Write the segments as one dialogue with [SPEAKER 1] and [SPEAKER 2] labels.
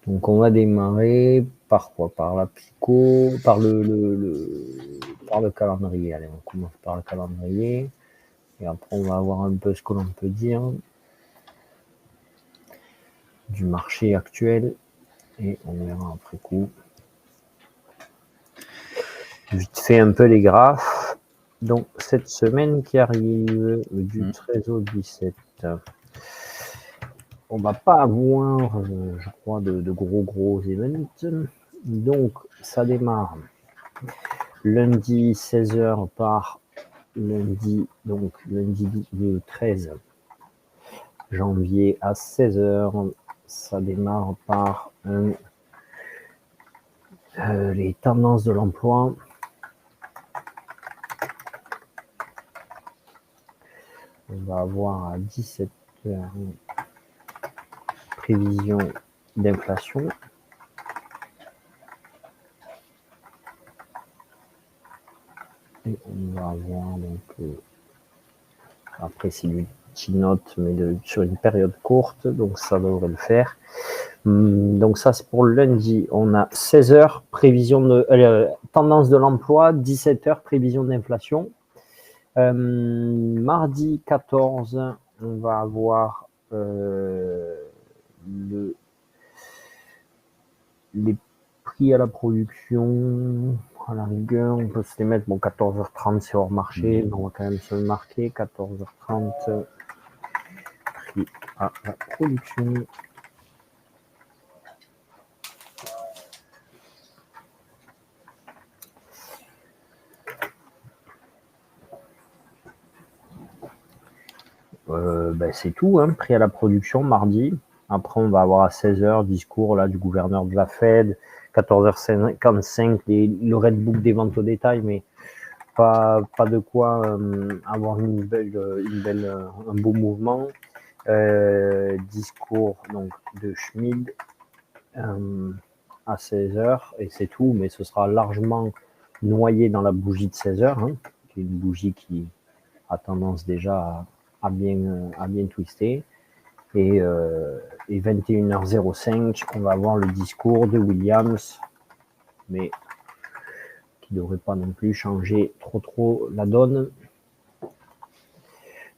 [SPEAKER 1] Donc on va démarrer par quoi? Par la psycho, par par le calendrier. Allez, on commence par le calendrier. Et après on va voir un peu ce que l'on peut dire du marché actuel. Et on verra après coup. Vite fait un peu les graphes. Donc cette semaine qui arrive du 13 au 17. On va pas avoir, je crois, de gros events. Donc ça démarre lundi 16h par lundi, donc lundi le 13 janvier à 16h. Ça démarre par les tendances de l'emploi. On va avoir à 17h prévision d'inflation. Et on va avoir donc après c'est du petit note mais sur une période courte, donc ça devrait le faire. Donc ça c'est pour le lundi. On a 16h prévision de tendance de l'emploi, 17h prévision d'inflation. Mardi 14, on va avoir les prix à la production. À la rigueur, on peut se les mettre. Bon, 14h30, c'est hors marché, mais on va quand même se le marquer. 14h30, prix à la production. C'est tout, hein, prix à la production mardi. Après, on va avoir à 16h discours là, du gouverneur de la Fed. 14h55, le Red Book des ventes au détail, mais pas de quoi avoir un beau mouvement. Discours donc, de Schmid à 16h, et c'est tout, mais ce sera largement noyé dans la bougie de 16h, hein, qui est une bougie qui a tendance déjà à bien twister. Et 21h05, on va avoir le discours de Williams, mais qui ne devrait pas non plus changer trop la donne.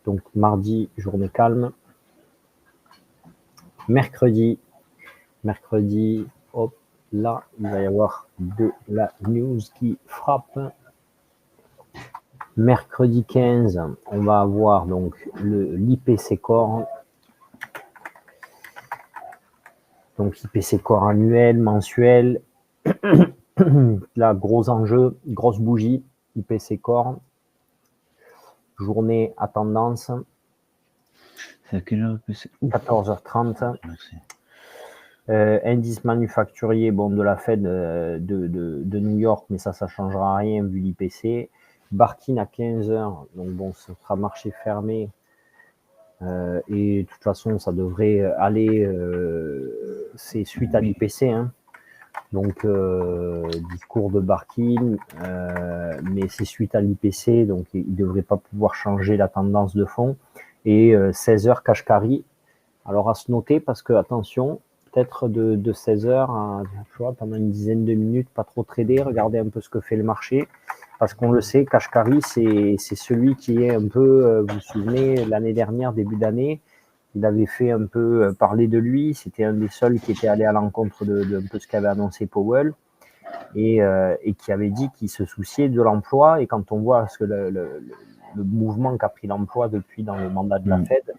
[SPEAKER 1] Donc mardi, journée calme. Mercredi, hop, là, il va y avoir de la news qui frappe. Mercredi 15, on va avoir donc l'IPC Core. Donc IPC Core annuel, mensuel. Là, gros enjeu, grosse bougie, IPC Core. Journée à tendance.
[SPEAKER 2] C'est à quelle heure
[SPEAKER 1] 14h30. Indice manufacturier, bon, de la Fed de New York, mais ça changera rien vu l'IPC. Barkin à 15h, donc bon, ce sera marché fermé. Et de toute façon, ça devrait aller, c'est suite à l'IPC, hein. Donc, discours de Barkin, mais c'est suite à l'IPC, donc il ne devrait pas pouvoir changer la tendance de fond. Et 16h, Kashkari. Alors, à se noter, parce que, attention, peut-être de 16h à, tu vois, pendant une dizaine de minutes, pas trop trader, regarder un peu ce que fait le marché. Parce qu'on le sait, Kashkari, c'est celui qui est un peu, vous vous souvenez, l'année dernière, début d'année, il avait fait un peu parler de lui. C'était un des seuls qui était allé à l'encontre de un peu ce qu'avait annoncé Powell et qui avait dit qu'il se souciait de l'emploi. Et quand on voit ce que le mouvement qu'a pris l'emploi depuis dans le mandat de la Fed,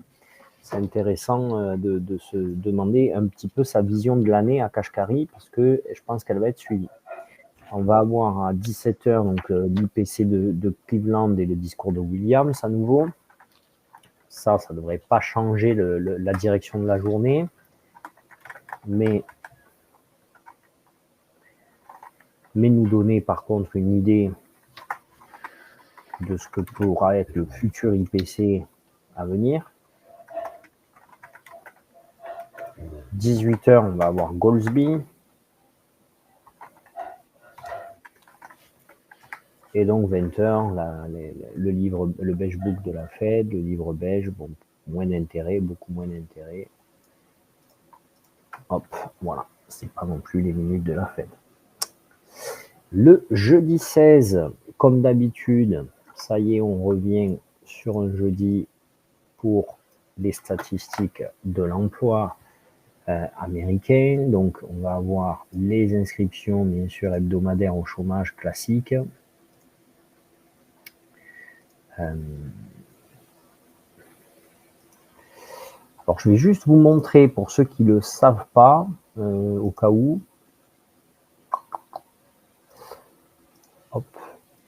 [SPEAKER 1] c'est intéressant de se demander un petit peu sa vision de l'année à Kashkari, parce que je pense qu'elle va être suivie. On va avoir à 17h donc l'IPC de Cleveland et le discours de Williams à nouveau. Ça ne devrait pas changer la direction de la journée, mais nous donner par contre une idée de ce que pourra être le futur IPC à venir. 18h, on va avoir Goldsby. Et donc 20h, le livre, le beige book de la Fed, le livre beige, bon, moins d'intérêt, beaucoup moins d'intérêt. Hop, voilà. c'est pas non plus les minutes de la Fed. Le jeudi 16, comme d'habitude, ça y est, on revient sur un jeudi pour les statistiques de l'emploi américain. Donc, on va avoir les inscriptions, bien sûr, hebdomadaires au chômage classique. Alors, je vais juste vous montrer, pour ceux qui ne le savent pas, au cas où. Hop,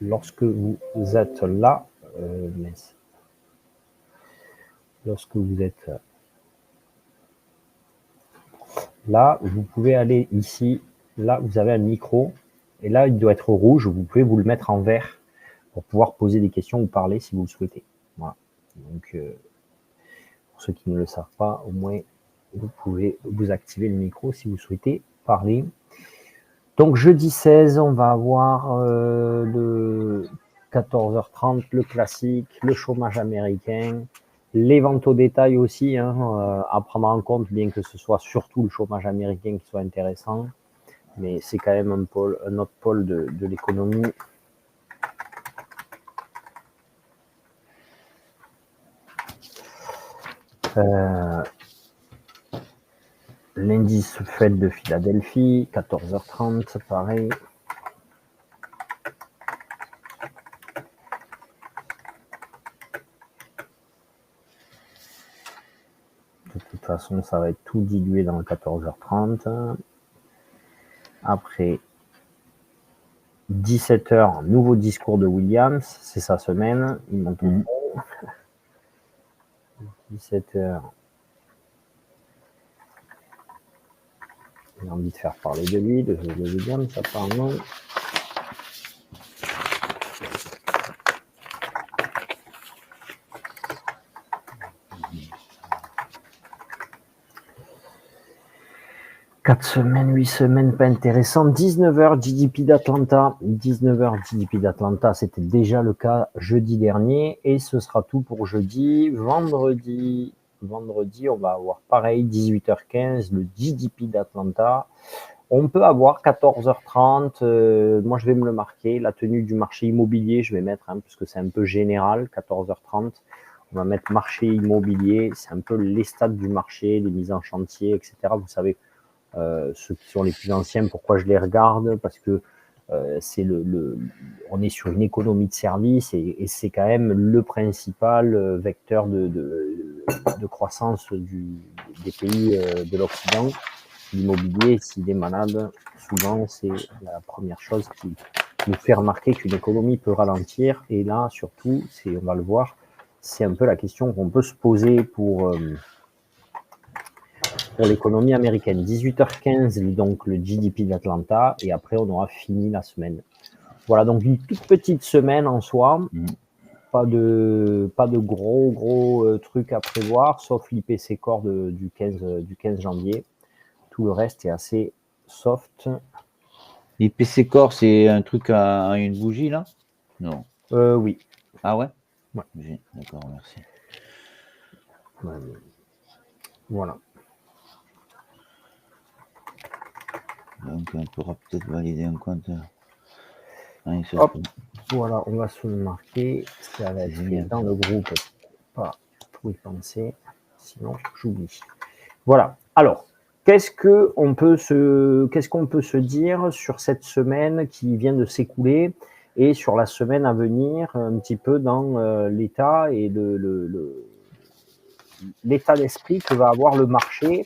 [SPEAKER 1] lorsque vous êtes là, lorsque vous êtes là, vous pouvez aller ici. Là, vous avez un micro. Et là, il doit être rouge. Vous pouvez vous le mettre en vert pour pouvoir poser des questions ou parler si vous le souhaitez. Voilà. Donc, pour ceux qui ne le savent pas, au moins, vous pouvez vous activer le micro si vous souhaitez parler. Donc, jeudi 16, on va avoir le 14h30, le classique, le chômage américain, les ventes au détail aussi, à prendre en compte, bien que ce soit surtout le chômage américain qui soit intéressant. Mais c'est quand même un autre pôle de l'économie. L'indice Fed de Philadelphie, 14h30, pareil. De toute façon, ça va être tout dilué dans le 14h30. Après, 17h, nouveau discours de Williams, c'est sa semaine, il monte au fond. 17h, j'ai envie de faire parler de lui, de Williams, apparemment. Quatre semaines, 8 semaines, pas intéressant. 19h, GDP d'Atlanta. 19h, GDP d'Atlanta, c'était déjà le cas jeudi dernier. Et ce sera tout pour jeudi. Vendredi, on va avoir pareil, 18h15, le GDP d'Atlanta. On peut avoir 14h30. Moi, je vais me le marquer. La tenue du marché immobilier, je vais mettre, parce que c'est un peu général, 14h30. On va mettre marché immobilier. C'est un peu les stades du marché, les mises en chantier, etc. Vous savez, ceux qui sont les plus anciens, pourquoi je les regarde? Parce que c'est on est sur une économie de service et c'est quand même le principal vecteur de croissance des pays de l'Occident. L'immobilier, s'il est malade, souvent c'est la première chose qui nous fait remarquer qu'une économie peut ralentir. Et là, surtout, on va le voir, c'est un peu la question qu'on peut se poser pour l'économie américaine. 18h15, donc le GDP d'Atlanta, et après on aura fini la semaine. Voilà, donc une toute petite semaine en soi. Pas de gros trucs à prévoir, sauf l'IPC Core du 15 janvier. Tout le reste est assez soft.
[SPEAKER 2] L'IPC Core, c'est un truc à une bougie, là? Non.
[SPEAKER 1] Oui.
[SPEAKER 2] Ah ouais?
[SPEAKER 1] Ouais.
[SPEAKER 2] D'accord, merci.
[SPEAKER 1] Voilà.
[SPEAKER 2] Donc, on pourra peut-être valider un compte.
[SPEAKER 1] Hop, voilà, on va se le marquer. Ça va être fait dans le groupe. Pas trop y penser, sinon j'oublie. Voilà. Alors, qu'est-ce qu'on peut se dire sur cette semaine qui vient de s'écouler et sur la semaine à venir, un petit peu dans l'état et l'état d'esprit que va avoir le marché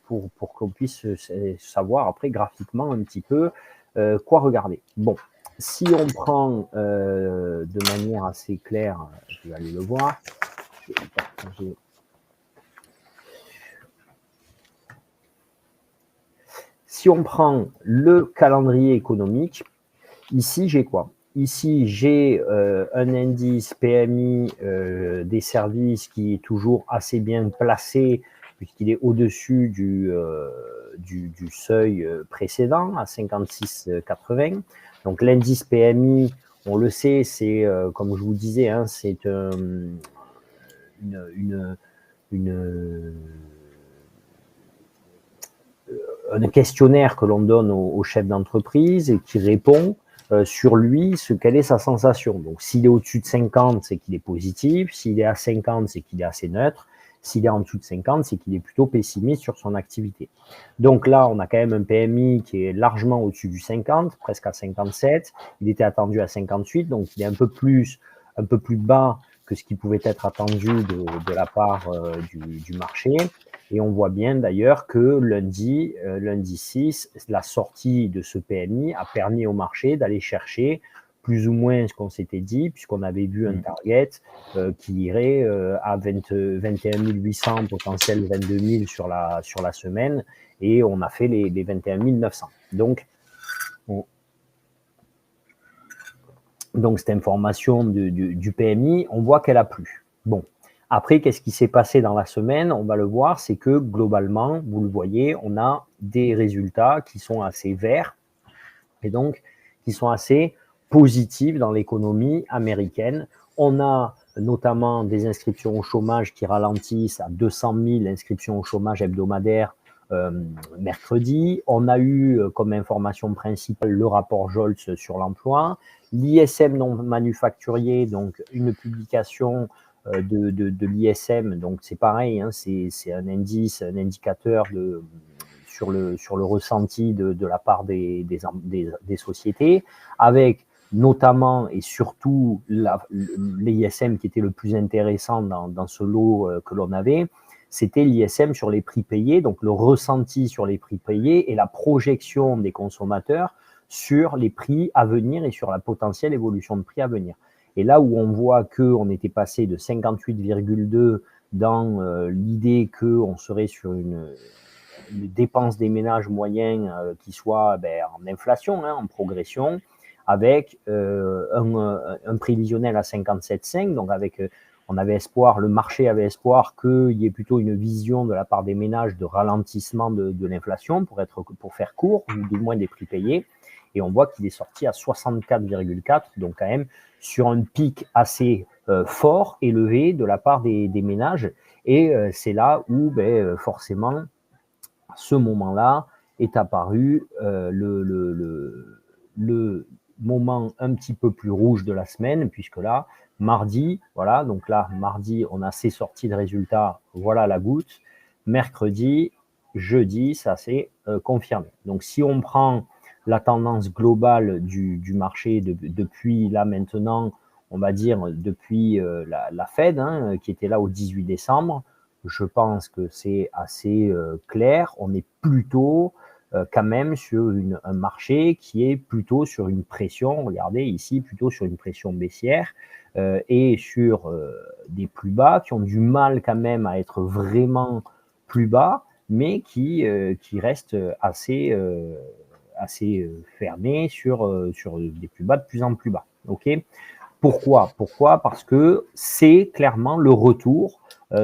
[SPEAKER 1] pour qu'on puisse savoir après graphiquement un petit peu quoi regarder. Bon, si on prend de manière assez claire, je vais aller le voir. Je vais partager. Si on prend le calendrier économique, ici j'ai quoi? Ici, j'ai un indice PMI des services qui est toujours assez bien placé puisqu'il est au-dessus du seuil précédent à 56,80. Donc l'indice PMI, on le sait, c'est comme je vous disais, c'est une un questionnaire que l'on donne au chef d'entreprise et qui répond sur lui, quelle est sa sensation. Donc, s'il est au-dessus de 50, c'est qu'il est positif. S'il est à 50, c'est qu'il est assez neutre. S'il est en dessous de 50, c'est qu'il est plutôt pessimiste sur son activité. Donc là, on a quand même un PMI qui est largement au-dessus du 50, presque à 57. Il était attendu à 58, donc il est un peu plus bas que ce qui pouvait être attendu de la part du marché. Et on voit bien d'ailleurs que lundi 6, la sortie de ce PMI a permis au marché d'aller chercher plus ou moins ce qu'on s'était dit, puisqu'on avait vu un target qui irait à 21 800, potentiel 22 000 sur la semaine, et on a fait les 21 900. Donc cette information du PMI, on voit qu'elle a plu. Bon, après, qu'est-ce qui s'est passé dans la semaine? On va le voir, c'est que globalement, vous le voyez, on a des résultats qui sont assez verts et donc qui sont assez positifs dans l'économie américaine. On a notamment des inscriptions au chômage qui ralentissent à 200 000 inscriptions au chômage hebdomadaires mercredi. On a eu comme information principale le rapport Joltz sur l'emploi, l'ISM non manufacturier, donc une publication de l'ISM, donc c'est pareil, hein, c'est un indice, un indicateur sur le ressenti de la part des sociétés, avec notamment et surtout l'ISM qui était le plus intéressant dans ce lot que l'on avait, c'était l'ISM sur les prix payés, donc le ressenti sur les prix payés et la projection des consommateurs sur les prix à venir et sur la potentielle évolution de prix à venir. Et là où on voit qu'on était passé de 58,2 dans l'idée qu'on serait sur une dépense des ménages moyens qui soit en inflation, hein, en progression, avec un prévisionnel à 57,5, donc avec on avait espoir, le marché avait espoir qu'il y ait plutôt une vision de la part des ménages de ralentissement de l'inflation pour faire court, ou du moins des prix payés. Et on voit qu'il est sorti à 64,4, donc quand même sur un pic assez fort, élevé de la part des ménages. Et c'est là où forcément, à ce moment-là, est apparu le moment un petit peu plus rouge de la semaine, puisque là, mardi, voilà, donc là, mardi, on a ces sorties de résultats, voilà la goutte. Mercredi, jeudi, ça s'est confirmé. Donc, si on prend la tendance globale du marché depuis là maintenant, on va dire depuis la Fed, hein, qui était là au 18 décembre, je pense que c'est assez clair. On est plutôt quand même sur un marché qui est plutôt sur une pression, regardez ici, plutôt sur une pression baissière et sur des plus bas qui ont du mal quand même à être vraiment plus bas, mais qui restent assez fermés sur des plus bas de plus en plus bas. Ok. Pourquoi? Parce que c'est clairement le retour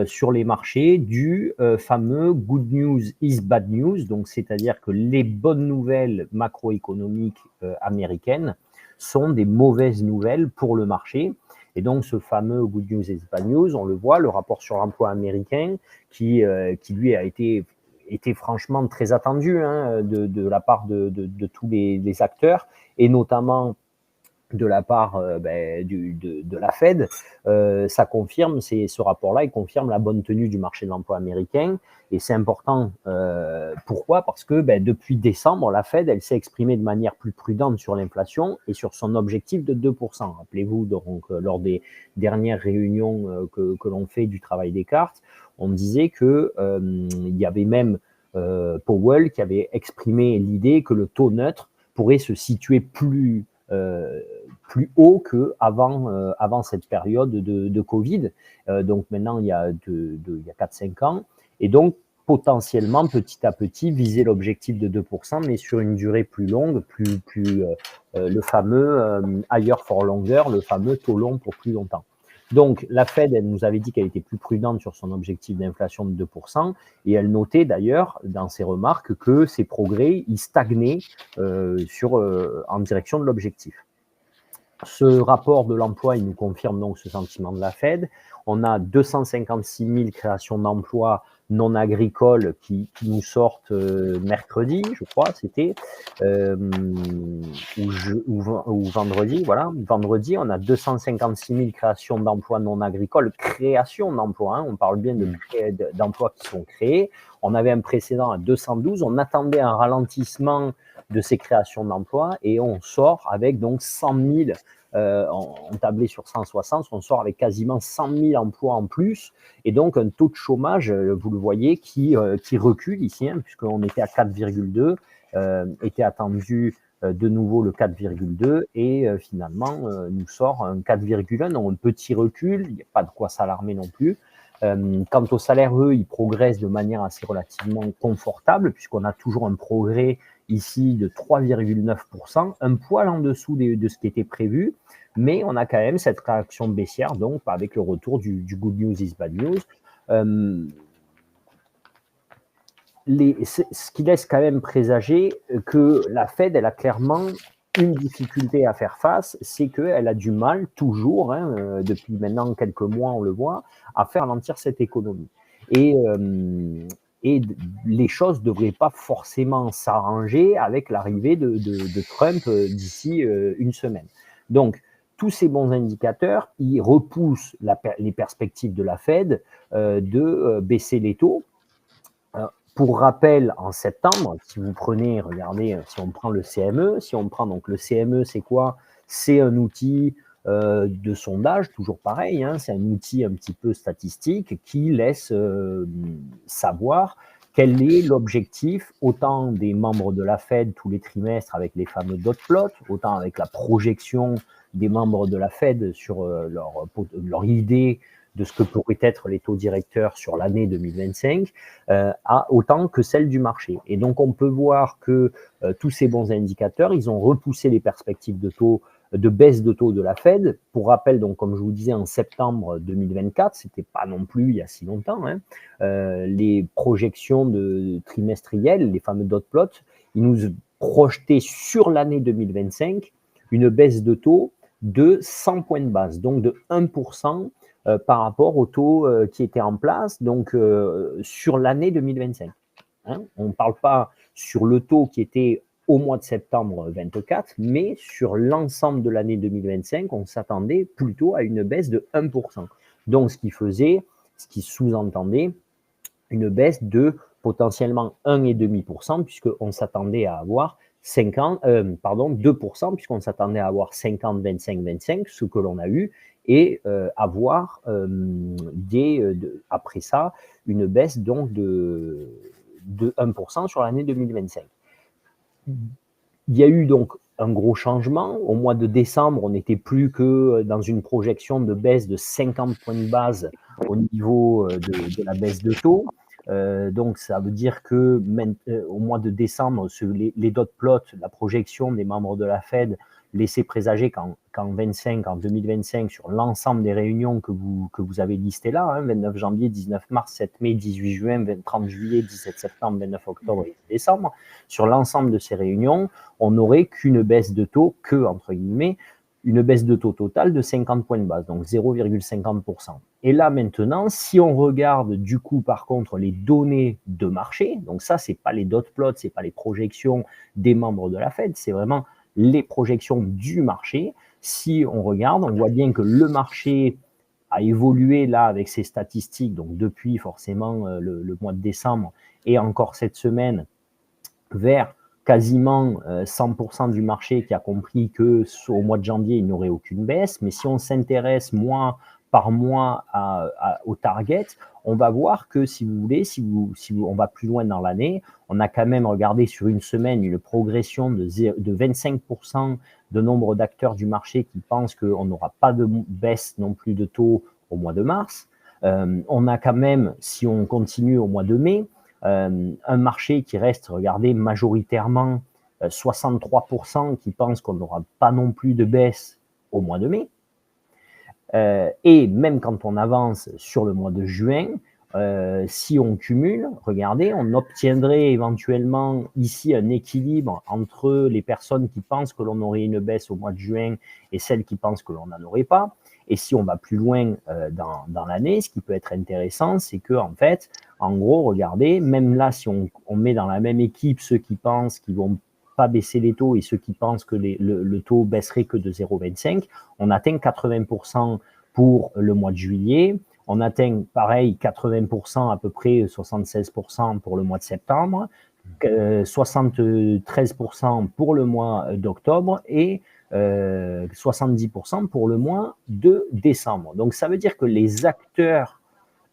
[SPEAKER 1] sur les marchés du fameux good news is bad news, donc c'est-à-dire que les bonnes nouvelles macroéconomiques américaines sont des mauvaises nouvelles pour le marché. Et donc ce fameux good news is bad news, on le voit, le rapport sur l'emploi américain qui lui a été franchement très attendu hein, de la part de tous les acteurs, et notamment de la part de la Fed, ça confirme, ce rapport-là, il confirme la bonne tenue du marché de l'emploi américain. Et c'est important. Pourquoi? Parce que depuis décembre, la Fed, elle s'est exprimée de manière plus prudente sur l'inflation et sur son objectif de 2%. Rappelez-vous, donc, lors des dernières réunions que l'on fait du travail des cartes, on disait que il y avait même Powell qui avait exprimé l'idée que le taux neutre pourrait se situer plus haut qu'avant cette période de Covid. Donc maintenant, il y a 4-5 ans. Et donc, potentiellement, petit à petit, viser l'objectif de 2%, mais sur une durée plus longue, le fameux higher for longer, le fameux taux long pour plus longtemps. Donc, la Fed, elle nous avait dit qu'elle était plus prudente sur son objectif d'inflation de 2%, et elle notait d'ailleurs dans ses remarques que ses progrès, ils stagnaient en direction de l'objectif. Ce rapport de l'emploi, il nous confirme donc ce sentiment de la Fed. On a 256 000 créations d'emplois non agricoles qui nous sortent mercredi, je crois, c'était, ou vendredi, voilà. Vendredi, on a 256 000 créations d'emplois non agricoles, création d'emplois, hein, on parle bien d'emplois qui sont créés. On avait un précédent à 212, on attendait un ralentissement de ces créations d'emplois et on sort avec donc 100 000, on tablait sur 160, on sort avec quasiment 100 000 emplois en plus et donc un taux de chômage, vous le voyez, qui recule ici, hein, puisqu'on était à 4,2, était attendu de nouveau le 4,2 et finalement nous sort un 4,1, donc un petit recul, il n'y a pas de quoi s'alarmer non plus. Quant aux salaires, eux, ils progressent de manière assez relativement confortable, puisqu'on a toujours un progrès ici de 3,9%, un poil en dessous de ce qui était prévu, mais on a quand même cette réaction baissière, donc avec le retour du good news is bad news. Ce qui laisse quand même présager que la Fed, elle a clairement une difficulté à faire face, c'est qu'elle a du mal, toujours, hein, depuis maintenant quelques mois, on le voit, à faire ralentir cette économie. Et les choses ne devraient pas forcément s'arranger avec l'arrivée de Trump d'ici une semaine. Donc, tous ces bons indicateurs, ils repoussent les perspectives de la Fed de baisser les taux. Pour rappel, en septembre, si vous prenez, regardez, si on prend le CME, si on prend donc le CME, c'est quoi? C'est un outil de sondage, toujours pareil, hein, c'est un outil un petit peu statistique qui laisse savoir quel est l'objectif, autant des membres de la Fed tous les trimestres avec les fameux dot plots, autant avec la projection des membres de la Fed sur leur idée de ce que pourraient être les taux directeurs sur l'année 2025, autant que celle du marché. Et donc, on peut voir que tous ces bons indicateurs, ils ont repoussé les perspectives de baisse de taux de la Fed. Pour rappel, donc, comme je vous disais, en septembre 2024, c'était pas non plus il y a si longtemps, hein, les projections trimestrielles, les fameux dot plots, ils nous projetaient sur l'année 2025 une baisse de taux de 100 points de base, donc de 1%, par rapport au taux qui était en place, donc sur l'année 2025. Hein, on ne parle pas sur le taux qui était au mois de septembre 24, mais sur l'ensemble de l'année 2025, on s'attendait plutôt à une baisse de 1%. Donc, ce qui sous-entendait une baisse de potentiellement 1,5%, puisqu'on s'attendait à avoir 2%, puisqu'on s'attendait à avoir 50, 25, 25, ce que l'on a eu, et avoir après ça une baisse donc de 1% sur l'année 2025. Il y a eu donc un gros changement. Au mois de décembre, on n'était plus que dans une projection de baisse de 50 points de base au niveau de la baisse de taux. Donc, ça veut dire que au mois de décembre, les dot plots, la projection des membres de la Fed laissait présager qu'en 2025, sur l'ensemble des réunions que vous avez listées là, hein, 29 janvier, 19 mars, 7 mai, 18 juin, 30 juillet, 17 septembre, 29 octobre et décembre, sur l'ensemble de ces réunions, on n'aurait qu'une baisse de taux, entre guillemets, une baisse de taux totale de 50 points de base, donc 0,50%. Et là, maintenant, si on regarde du coup, par contre, les données de marché, donc ça, c'est pas les dot plots, c'est pas les projections des membres de la Fed, c'est vraiment les projections du marché. Si on regarde, on voit bien que le marché a évolué là avec ses statistiques, donc depuis forcément le mois de décembre et encore cette semaine, vers quasiment 100% du marché qui a compris qu'au mois de janvier, il n'y aurait aucune baisse. Mais si on s'intéresse mois par mois au target, on va voir que si vous voulez, si on va plus loin dans l'année, on a quand même regardé sur une semaine une progression de 25% de nombre d'acteurs du marché qui pensent qu'on n'aura pas de baisse non plus de taux au mois de mars. On a quand même, si on continue au mois de mai, un marché qui reste, regardez, majoritairement 63% qui pensent qu'on n'aura pas non plus de baisse au mois de mai. Et même quand on avance sur le mois de juin, si on cumule, regardez, on obtiendrait éventuellement ici un équilibre entre les personnes qui pensent que l'on aurait une baisse au mois de juin et celles qui pensent que l'on n'en aurait pas. Et si on va plus loin dans l'année, ce qui peut être intéressant, c'est que en fait, en gros, regardez, même là, si on met dans la même équipe ceux qui pensent qu'ils vont pas baisser les taux et ceux qui pensent que le taux baisserait que de 0,25, on atteint 80% pour le mois de juillet. On atteint pareil 80%, à peu près 76% pour le mois de septembre, 73% pour le mois d'octobre et 70% pour le mois de décembre. Donc ça veut dire que les acteurs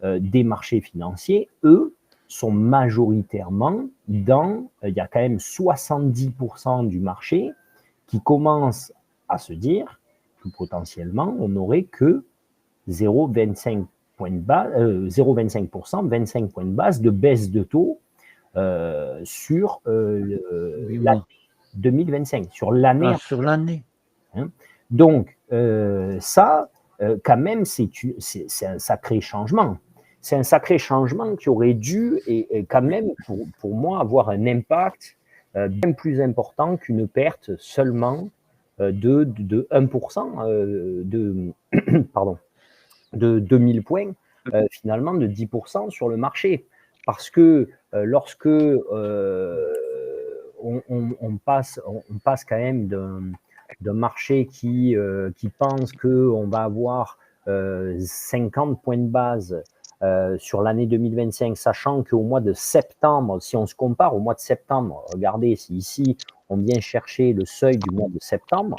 [SPEAKER 1] des marchés financiers, eux, sont majoritairement dans, il y a quand même 70% du marché qui commence à se dire que potentiellement on n'aurait que 0,25 points de base, 0,25%, 25 points de base de baisse de taux sur l'année 2025, sur l'année.
[SPEAKER 2] Ah, sur l'année.
[SPEAKER 1] Hein. Donc, ça, quand même, c'est un sacré changement. C'est un sacré changement qui aurait dû, et quand même, pour moi, avoir un impact bien plus important qu'une perte seulement de 1%, pardon, de 2000 points, finalement de 10% sur le marché. Parce que lorsque on passe quand même d'un marché qui pense qu'on va avoir 50 points de base sur l'année 2025, sachant qu'au mois de septembre, si on se compare au mois de septembre, regardez, si ici on vient chercher le seuil du mois de septembre,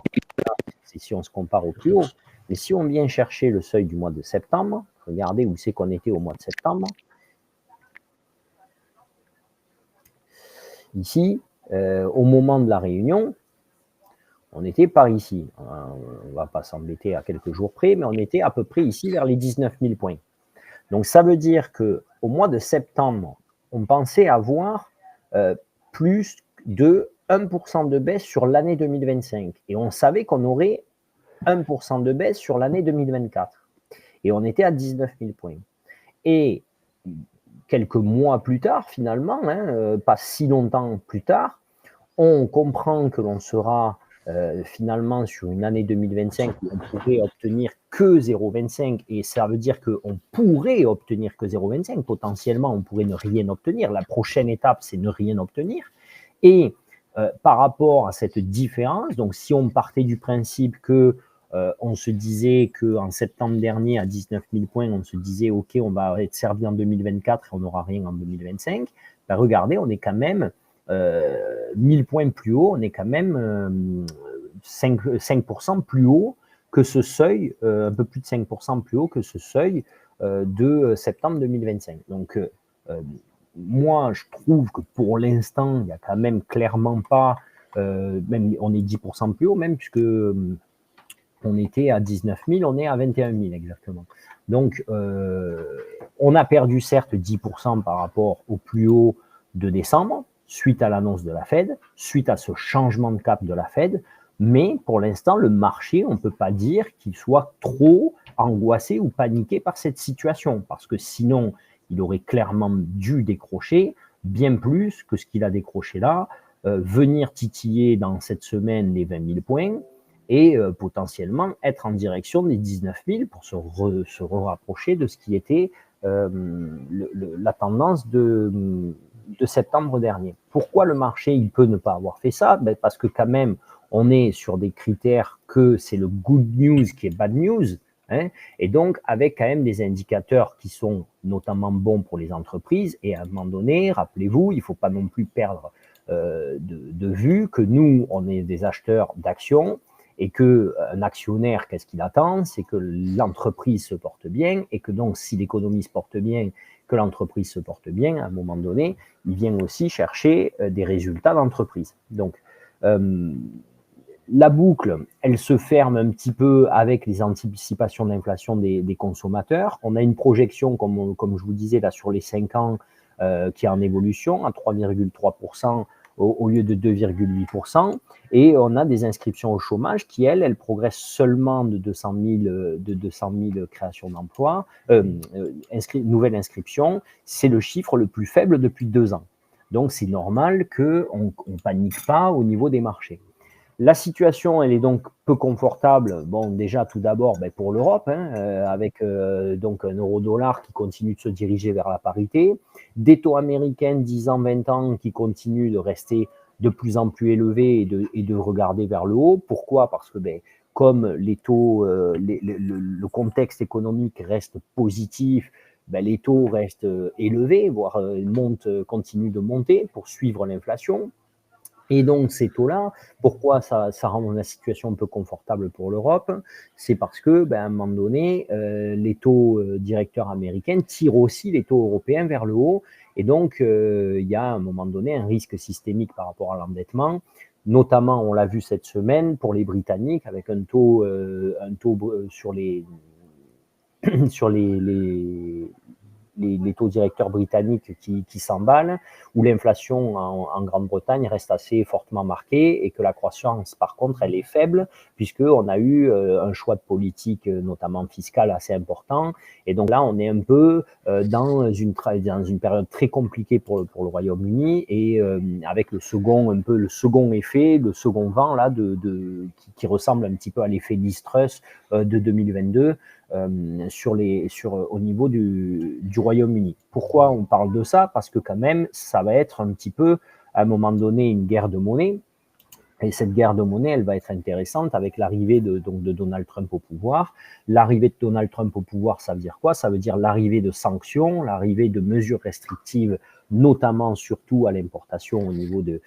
[SPEAKER 1] c'est si on se compare au plus haut, mais si on vient chercher le seuil du mois de septembre, regardez où c'est qu'on était au mois de septembre. Ici, au moment de la réunion, on était par ici. On ne va pas s'embêter à quelques jours près, mais on était à peu près ici vers les 19 000 points. Donc ça veut dire qu'au mois de septembre, on pensait avoir plus de 1% de baisse sur l'année 2025. Et on savait qu'on aurait 1% de baisse sur l'année 2024. Et on était à 19 000 points. Et quelques mois plus tard, finalement, pas si longtemps plus tard, on comprend que l'on sera finalement sur une année 2025 où on pourrait obtenir que 0,25 et ça veut dire qu'on pourrait obtenir que 0,25. Potentiellement, on pourrait ne rien obtenir. La prochaine étape, c'est ne rien obtenir. Et par rapport à cette différence, donc si on partait du principe que on se disait qu'en septembre dernier, à 19 000 points, on se disait, OK, on va être servi en 2024 et on n'aura rien en 2025. Ben, regardez, on est quand même 1000 points plus haut, on est quand même 5% plus haut que ce seuil, un peu plus de 5% plus haut que ce seuil de septembre 2025. Donc, moi, je trouve que pour l'instant, il n'y a quand même clairement pas, même on est 10% plus haut, même puisque on était à 19 000, on est à 21 000 exactement. Donc, on a perdu certes 10% par rapport au plus haut de décembre, suite à l'annonce de la Fed, suite à ce changement de cap de la Fed, mais pour l'instant, le marché, on ne peut pas dire qu'il soit trop angoissé ou paniqué par cette situation, parce que sinon, il aurait clairement dû décrocher bien plus que ce qu'il a décroché là, venir titiller dans cette semaine les 20 000 points, et potentiellement être en direction des 19 000 pour se rapprocher de ce qui était la tendance de septembre dernier. Pourquoi le marché il peut ne pas avoir fait ça? Ben parce que quand même, on est sur des critères que c'est le good news qui est bad news, hein, et donc avec quand même des indicateurs qui sont notamment bons pour les entreprises, et à un moment donné, rappelez-vous, il ne faut pas non plus perdre de vue que nous, on est des acheteurs d'actions, et qu'un actionnaire, qu'est-ce qu'il attend? C'est que l'entreprise se porte bien, et que donc, si l'économie se porte bien, que l'entreprise se porte bien, à un moment donné, il vient aussi chercher des résultats d'entreprise. Donc, la boucle, elle se ferme un petit peu avec les anticipations d'inflation des consommateurs. On a une projection, comme je vous disais, là, sur les 5 ans, qui est en évolution, à 3,3%. au lieu de 2,8%. Et on a des inscriptions au chômage qui, elles progressent seulement de 200 000 créations d'emplois, nouvelles inscriptions. C'est le chiffre le plus faible depuis 2 ans. Donc, c'est normal qu'on ne panique pas au niveau des marchés. La situation, elle est donc peu confortable. Bon, déjà, tout d'abord, pour l'Europe, avec donc un euro-dollar qui continue de se diriger vers la parité, des taux américains 10 ans, 20 ans qui continuent de rester de plus en plus élevés et de regarder vers le haut. Pourquoi? Parce que comme les taux, le contexte économique reste positif, les taux restent élevés, voire continuent de monter pour suivre l'inflation. Et donc, ces taux-là, pourquoi ça rend la situation un peu confortable pour l'Europe? C'est parce que, à un moment donné, les taux directeurs américains tirent aussi les taux européens vers le haut. Et donc, il y a à un moment donné un risque systémique par rapport à l'endettement. Notamment, on l'a vu cette semaine pour les Britanniques, avec un taux sur les taux directeurs britanniques qui s'emballent, où l'inflation en Grande-Bretagne reste assez fortement marquée et que la croissance, par contre, elle est faible, puisqu'on a eu un choix de politique, notamment fiscale, assez important. Et donc là, on est un peu dans une période très compliquée pour le Royaume-Uni et avec le second effet, le second vent là, qui ressemble un petit peu à l'effet Liz Truss de 2022. Au niveau du Royaume-Uni. Pourquoi on parle de ça? Parce que quand même, ça va être un petit peu, à un moment donné, une guerre de monnaie. Et cette guerre de monnaie, elle va être intéressante avec l'arrivée de Donald Trump au pouvoir. L'arrivée de Donald Trump au pouvoir, ça veut dire quoi? Ça veut dire l'arrivée de sanctions, l'arrivée de mesures restrictives, notamment surtout à l'importation au niveau des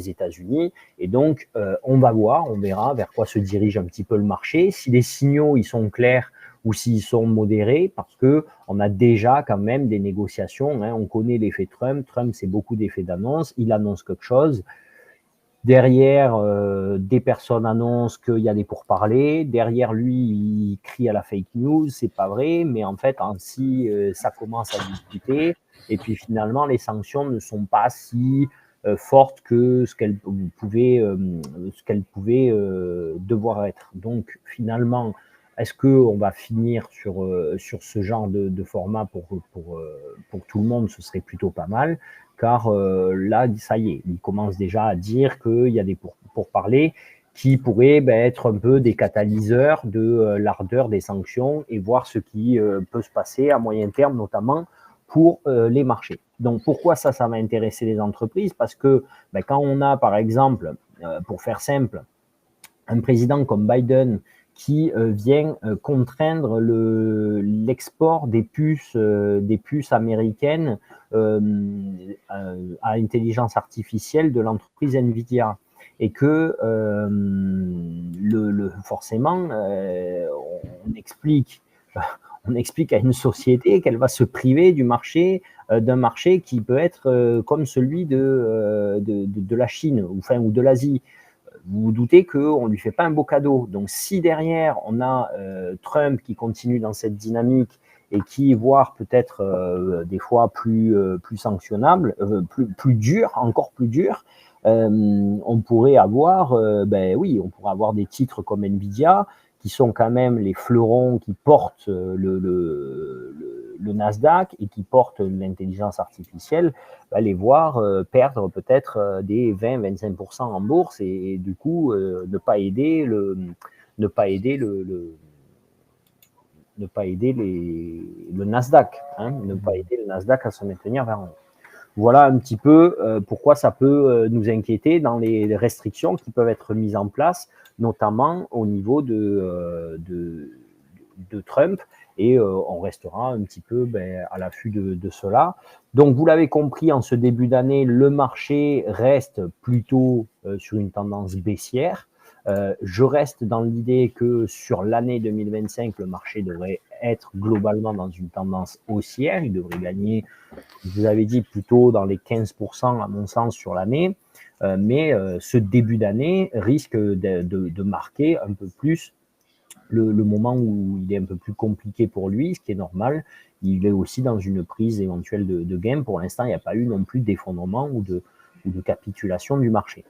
[SPEAKER 1] États-Unis. Et donc, on verra vers quoi se dirige un petit peu le marché. Si les signaux ils sont clairs ou s'ils sont modérés, parce que on a déjà quand même des négociations. On connaît l'effet Trump. Trump, c'est beaucoup d'effets d'annonce. Il annonce quelque chose. Derrière, des personnes annoncent qu'il y a des pourparlers. Derrière lui, il crie à la fake news. C'est pas vrai, mais en fait, ainsi, ça commence à discuter. Et puis finalement, les sanctions ne sont pas si fortes que ce qu'elles pouvaient devoir être. Donc finalement, est-ce qu'on va finir sur ce genre de format pour tout le monde? Ce serait plutôt pas mal, car là, ça y est, il commence déjà à dire qu'il y a des pourparlers qui pourraient être un peu des catalyseurs de l'ardeur des sanctions et voir ce qui peut se passer à moyen terme, notamment pour les marchés. Donc pourquoi ça va intéresser les entreprises? Parce que quand on a, par exemple, pour faire simple, un président comme Biden qui vient contraindre l'export des puces américaines à intelligence artificielle de l'entreprise Nvidia. Et que forcément, on explique à une société qu'elle va se priver du marché, d'un marché qui peut être comme celui de la Chine ou de l'Asie. Vous vous doutez qu'on ne lui fait pas un beau cadeau. Donc, si derrière, on a Trump qui continue dans cette dynamique et qui, voire peut-être des fois plus sanctionnable, plus dur, encore plus dur, on pourrait avoir, on pourrait avoir des titres comme Nvidia, qui sont quand même les fleurons qui portent le Nasdaq et qui portent l'intelligence artificielle, les voir perdre peut-être des 20-25% en bourse et du coup ne pas aider le Nasdaq, ne pas aider le Nasdaq à se maintenir vers en haut. Voilà un petit peu pourquoi ça peut nous inquiéter dans les restrictions qui peuvent être mises en place, notamment au niveau de Trump, et on restera un petit peu à l'affût de cela. Donc vous l'avez compris, en ce début d'année, le marché reste plutôt sur une tendance baissière. Je reste dans l'idée que sur l'année 2025, le marché devrait être globalement dans une tendance haussière. Il devrait gagner, je vous avais dit, plutôt dans les 15% à mon sens sur l'année. Mais ce début d'année risque de marquer un peu plus le moment où il est un peu plus compliqué pour lui, ce qui est normal. Il est aussi dans une prise éventuelle de gain. Pour l'instant, il n'y a pas eu non plus d'effondrement ou ou de capitulation du marché.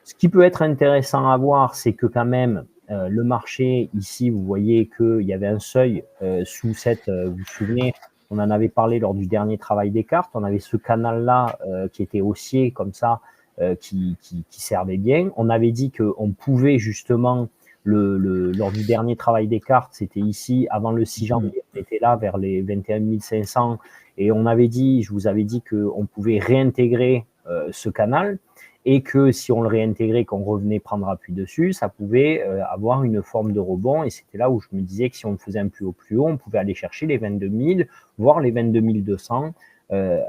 [SPEAKER 1] Ce qui peut être intéressant à voir, c'est que quand même, le marché, ici, vous voyez qu'il y avait un seuil sous cette, vous vous souvenez, on en avait parlé lors du dernier travail des cartes, on avait ce canal-là qui était haussier comme ça, qui servait bien. On avait dit qu'on pouvait justement, lors du dernier travail des cartes, c'était ici, avant le 6 janvier, on était là vers les 21 500, et on avait dit, je vous avais dit qu'on pouvait réintégrer ce canal, et que si on le réintégrait, qu'on revenait prendre appui dessus, ça pouvait avoir une forme de rebond, et c'était là où je me disais que si on faisait un plus haut, on pouvait aller chercher les 22 000, voire les 22 200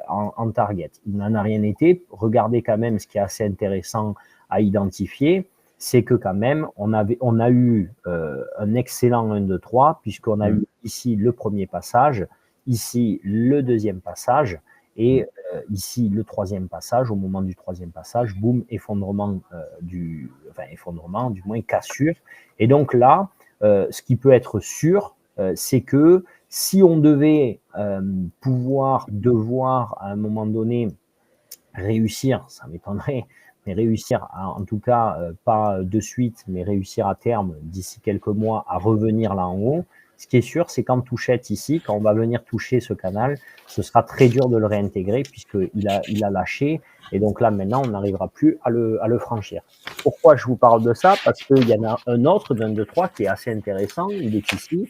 [SPEAKER 1] en target. Il n'en a rien été. Regardez quand même ce qui est assez intéressant à identifier, c'est que quand même, on a eu un excellent 1, 2, 3, puisqu'on a eu ici le premier passage, ici le deuxième passage, et ici le troisième passage. Au moment du troisième passage, boum, effondrement, du moins cassure. Et donc là, ce qui peut être sûr, c'est que si on devait devoir à un moment donné réussir, ça m'étonnerait, mais réussir, en tout cas pas de suite, mais réussir à terme d'ici quelques mois à revenir là en haut, ce qui est sûr, c'est qu'en touchette ici, quand on va venir toucher ce canal, ce sera très dur de le réintégrer puisqu'il a lâché, et donc là maintenant on n'arrivera plus à le franchir. Pourquoi je vous parle de ça? Parce qu'il y en a un autre d'un 2-3 qui est assez intéressant, il est ici.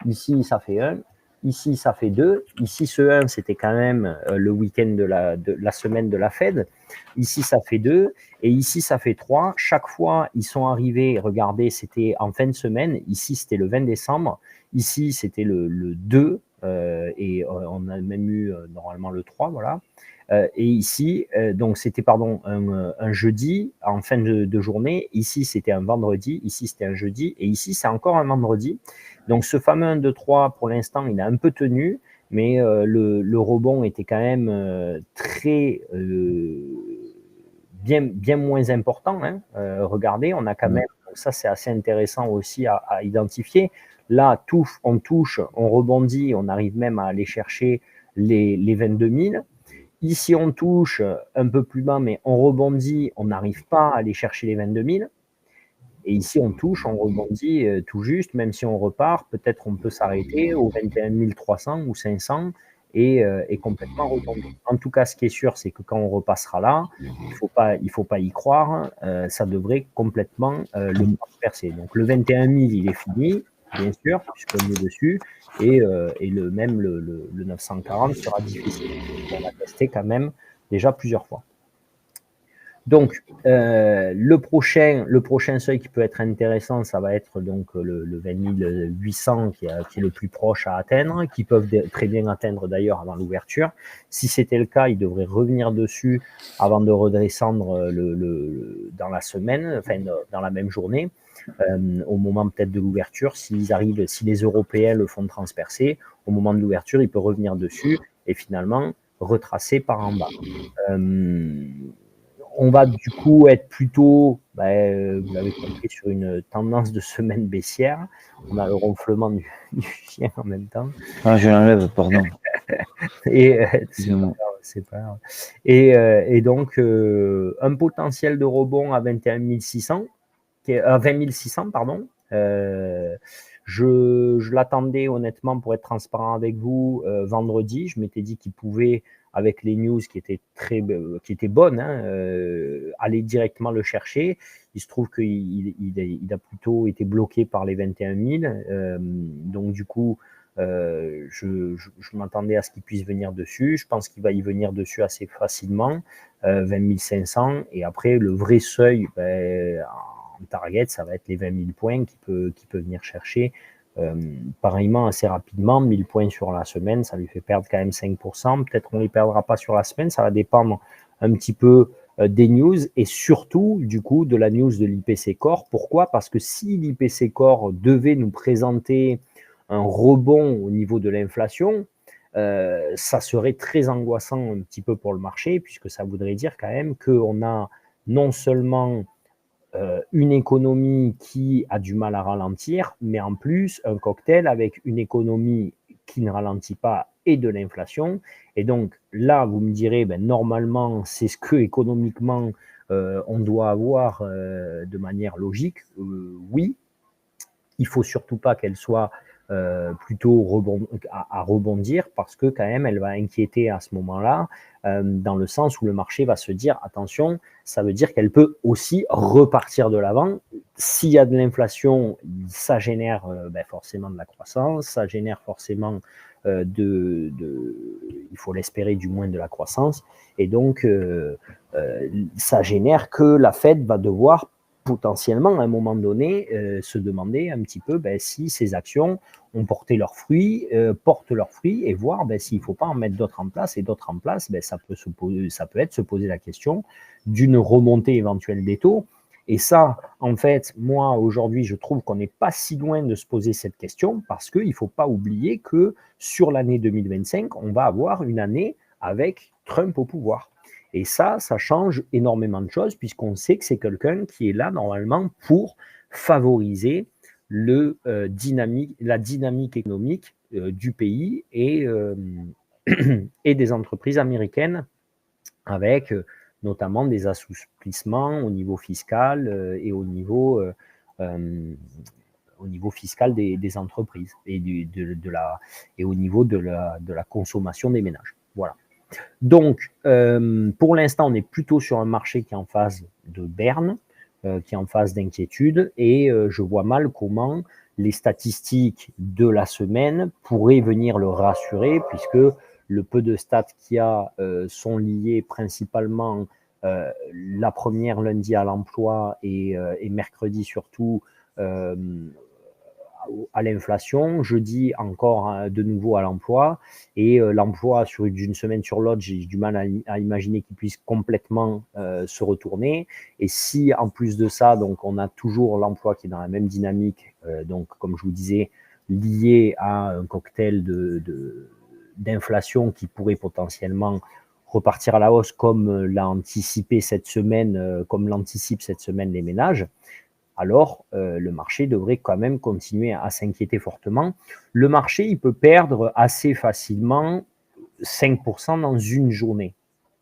[SPEAKER 1] Ici ça fait 1, ici ça fait 2, ici ce 1 c'était quand même le week-end de la semaine de la Fed, ici ça fait 2, et ici ça fait 3. Chaque fois ils sont arrivés, regardez, c'était en fin de semaine, ici c'était le 20 décembre, ici c'était le 2, et on a même eu normalement le 3, voilà. Et ici, donc c'était pardon un jeudi en fin de journée, ici c'était un vendredi, ici c'était un jeudi, et ici c'est encore un vendredi. Donc ce fameux 1, 2, 3, pour l'instant, il a un peu tenu, mais le rebond était quand même très bien moins important, hein. Regardez, on a quand même, ça c'est assez intéressant aussi à identifier. Là, on touche, on rebondit, on arrive même à aller chercher les 22 000. Ici, on touche un peu plus bas, mais on rebondit, on n'arrive pas à aller chercher les 22 000. Et ici, on touche, on rebondit tout juste, même si on repart, peut-être on peut s'arrêter aux 21 300 ou 500 et complètement retomber. En tout cas, ce qui est sûr, c'est que quand on repassera là, il faut pas y croire, ça devrait complètement le percer. Donc le 21 000, il est fini, bien sûr, puisqu'on est dessus, et le 940 sera difficile. On a testé quand même déjà plusieurs fois. Donc, le prochain seuil qui peut être intéressant, ça va être donc le 20 800 qui est le plus proche à atteindre, qui peuvent très bien atteindre d'ailleurs avant l'ouverture. Si c'était le cas, ils devraient revenir dessus avant de redescendre dans la semaine, enfin dans la même journée, au moment peut-être de l'ouverture. Si les Européens le font transpercer, au moment de l'ouverture, il peut revenir dessus et finalement retracer par en bas. On va du coup être plutôt, vous l'avez compris, sur une tendance de semaine baissière. On a le ronflement du chien en même temps.
[SPEAKER 2] Ah, je l'enlève, pardon.
[SPEAKER 1] Et c'est pas grave. Et donc, un potentiel de rebond à 21 600, à 20 600, pardon. Je l'attendais honnêtement, pour être transparent avec vous, vendredi. Je m'étais dit qu'il pouvait, avec les news qui étaient bonnes, hein, aller directement le chercher. Il se trouve qu'il a plutôt été bloqué par les 21 000. Donc du coup, je m'attendais à ce qu'il puisse venir dessus. Je pense qu'il va y venir dessus assez facilement, 20 500. Et après, le vrai seuil, en target, ça va être les 20 000 points qu'il peut venir chercher. Pareillement, assez rapidement, 1000 points sur la semaine, ça lui fait perdre quand même 5%. Peut-être qu'on ne les perdra pas sur la semaine, ça va dépendre un petit peu des news, et surtout du coup de la news de l'IPC Core. Pourquoi? Parce que si l'IPC Core devait nous présenter un rebond au niveau de l'inflation, ça serait très angoissant un petit peu pour le marché, puisque ça voudrait dire quand même qu'on a non seulement une économie qui a du mal à ralentir, mais en plus un cocktail avec une économie qui ne ralentit pas et de l'inflation. Et donc là, vous me direz, normalement, c'est ce que économiquement on doit avoir de manière logique. Oui, il ne faut surtout pas qu'elle soit plutôt à rebondir parce que quand même, elle va inquiéter à ce moment-là, dans le sens où le marché va se dire, attention, ça veut dire qu'elle peut aussi repartir de l'avant. S'il y a de l'inflation, ça génère forcément de la croissance, ça génère forcément il faut l'espérer du moins de la croissance, et donc ça génère que la Fed va devoir potentiellement à un moment donné se demander un petit peu si ces actions ont porté leurs fruits, portent leurs fruits, et voir s'il ne faut pas en mettre d'autres en place, et d'autres en place, ça peut être se poser la question d'une remontée éventuelle des taux. Et ça, en fait, moi, aujourd'hui, je trouve qu'on n'est pas si loin de se poser cette question, parce qu'il ne faut pas oublier que sur l'année 2025, on va avoir une année avec Trump au pouvoir. Et ça change énormément de choses, puisqu'on sait que c'est quelqu'un qui est là, normalement, pour favoriser la dynamique économique du pays et des entreprises américaines, avec notamment des assouplissements au niveau fiscal et au niveau fiscal des entreprises et au niveau de la consommation des ménages. Voilà. Donc, pour l'instant, on est plutôt sur un marché qui est en phase de berne, qui est en phase d'inquiétude, et je vois mal comment les statistiques de la semaine pourraient venir le rassurer, puisque le peu de stats qu'il y a sont liés principalement la première lundi à l'emploi et mercredi surtout à l'inflation, jeudi encore de nouveau à l'emploi, et l'emploi d'une semaine sur l'autre, j'ai du mal à imaginer qu'il puisse complètement se retourner. Et si en plus de ça, donc on a toujours l'emploi qui est dans la même dynamique, donc comme je vous disais, lié à un cocktail d'inflation qui pourrait potentiellement repartir à la hausse, comme l'a anticipé cette semaine, comme l'anticipent cette semaine les ménages, alors le marché devrait quand même continuer à s'inquiéter fortement. Le marché, il peut perdre assez facilement 5% dans une journée.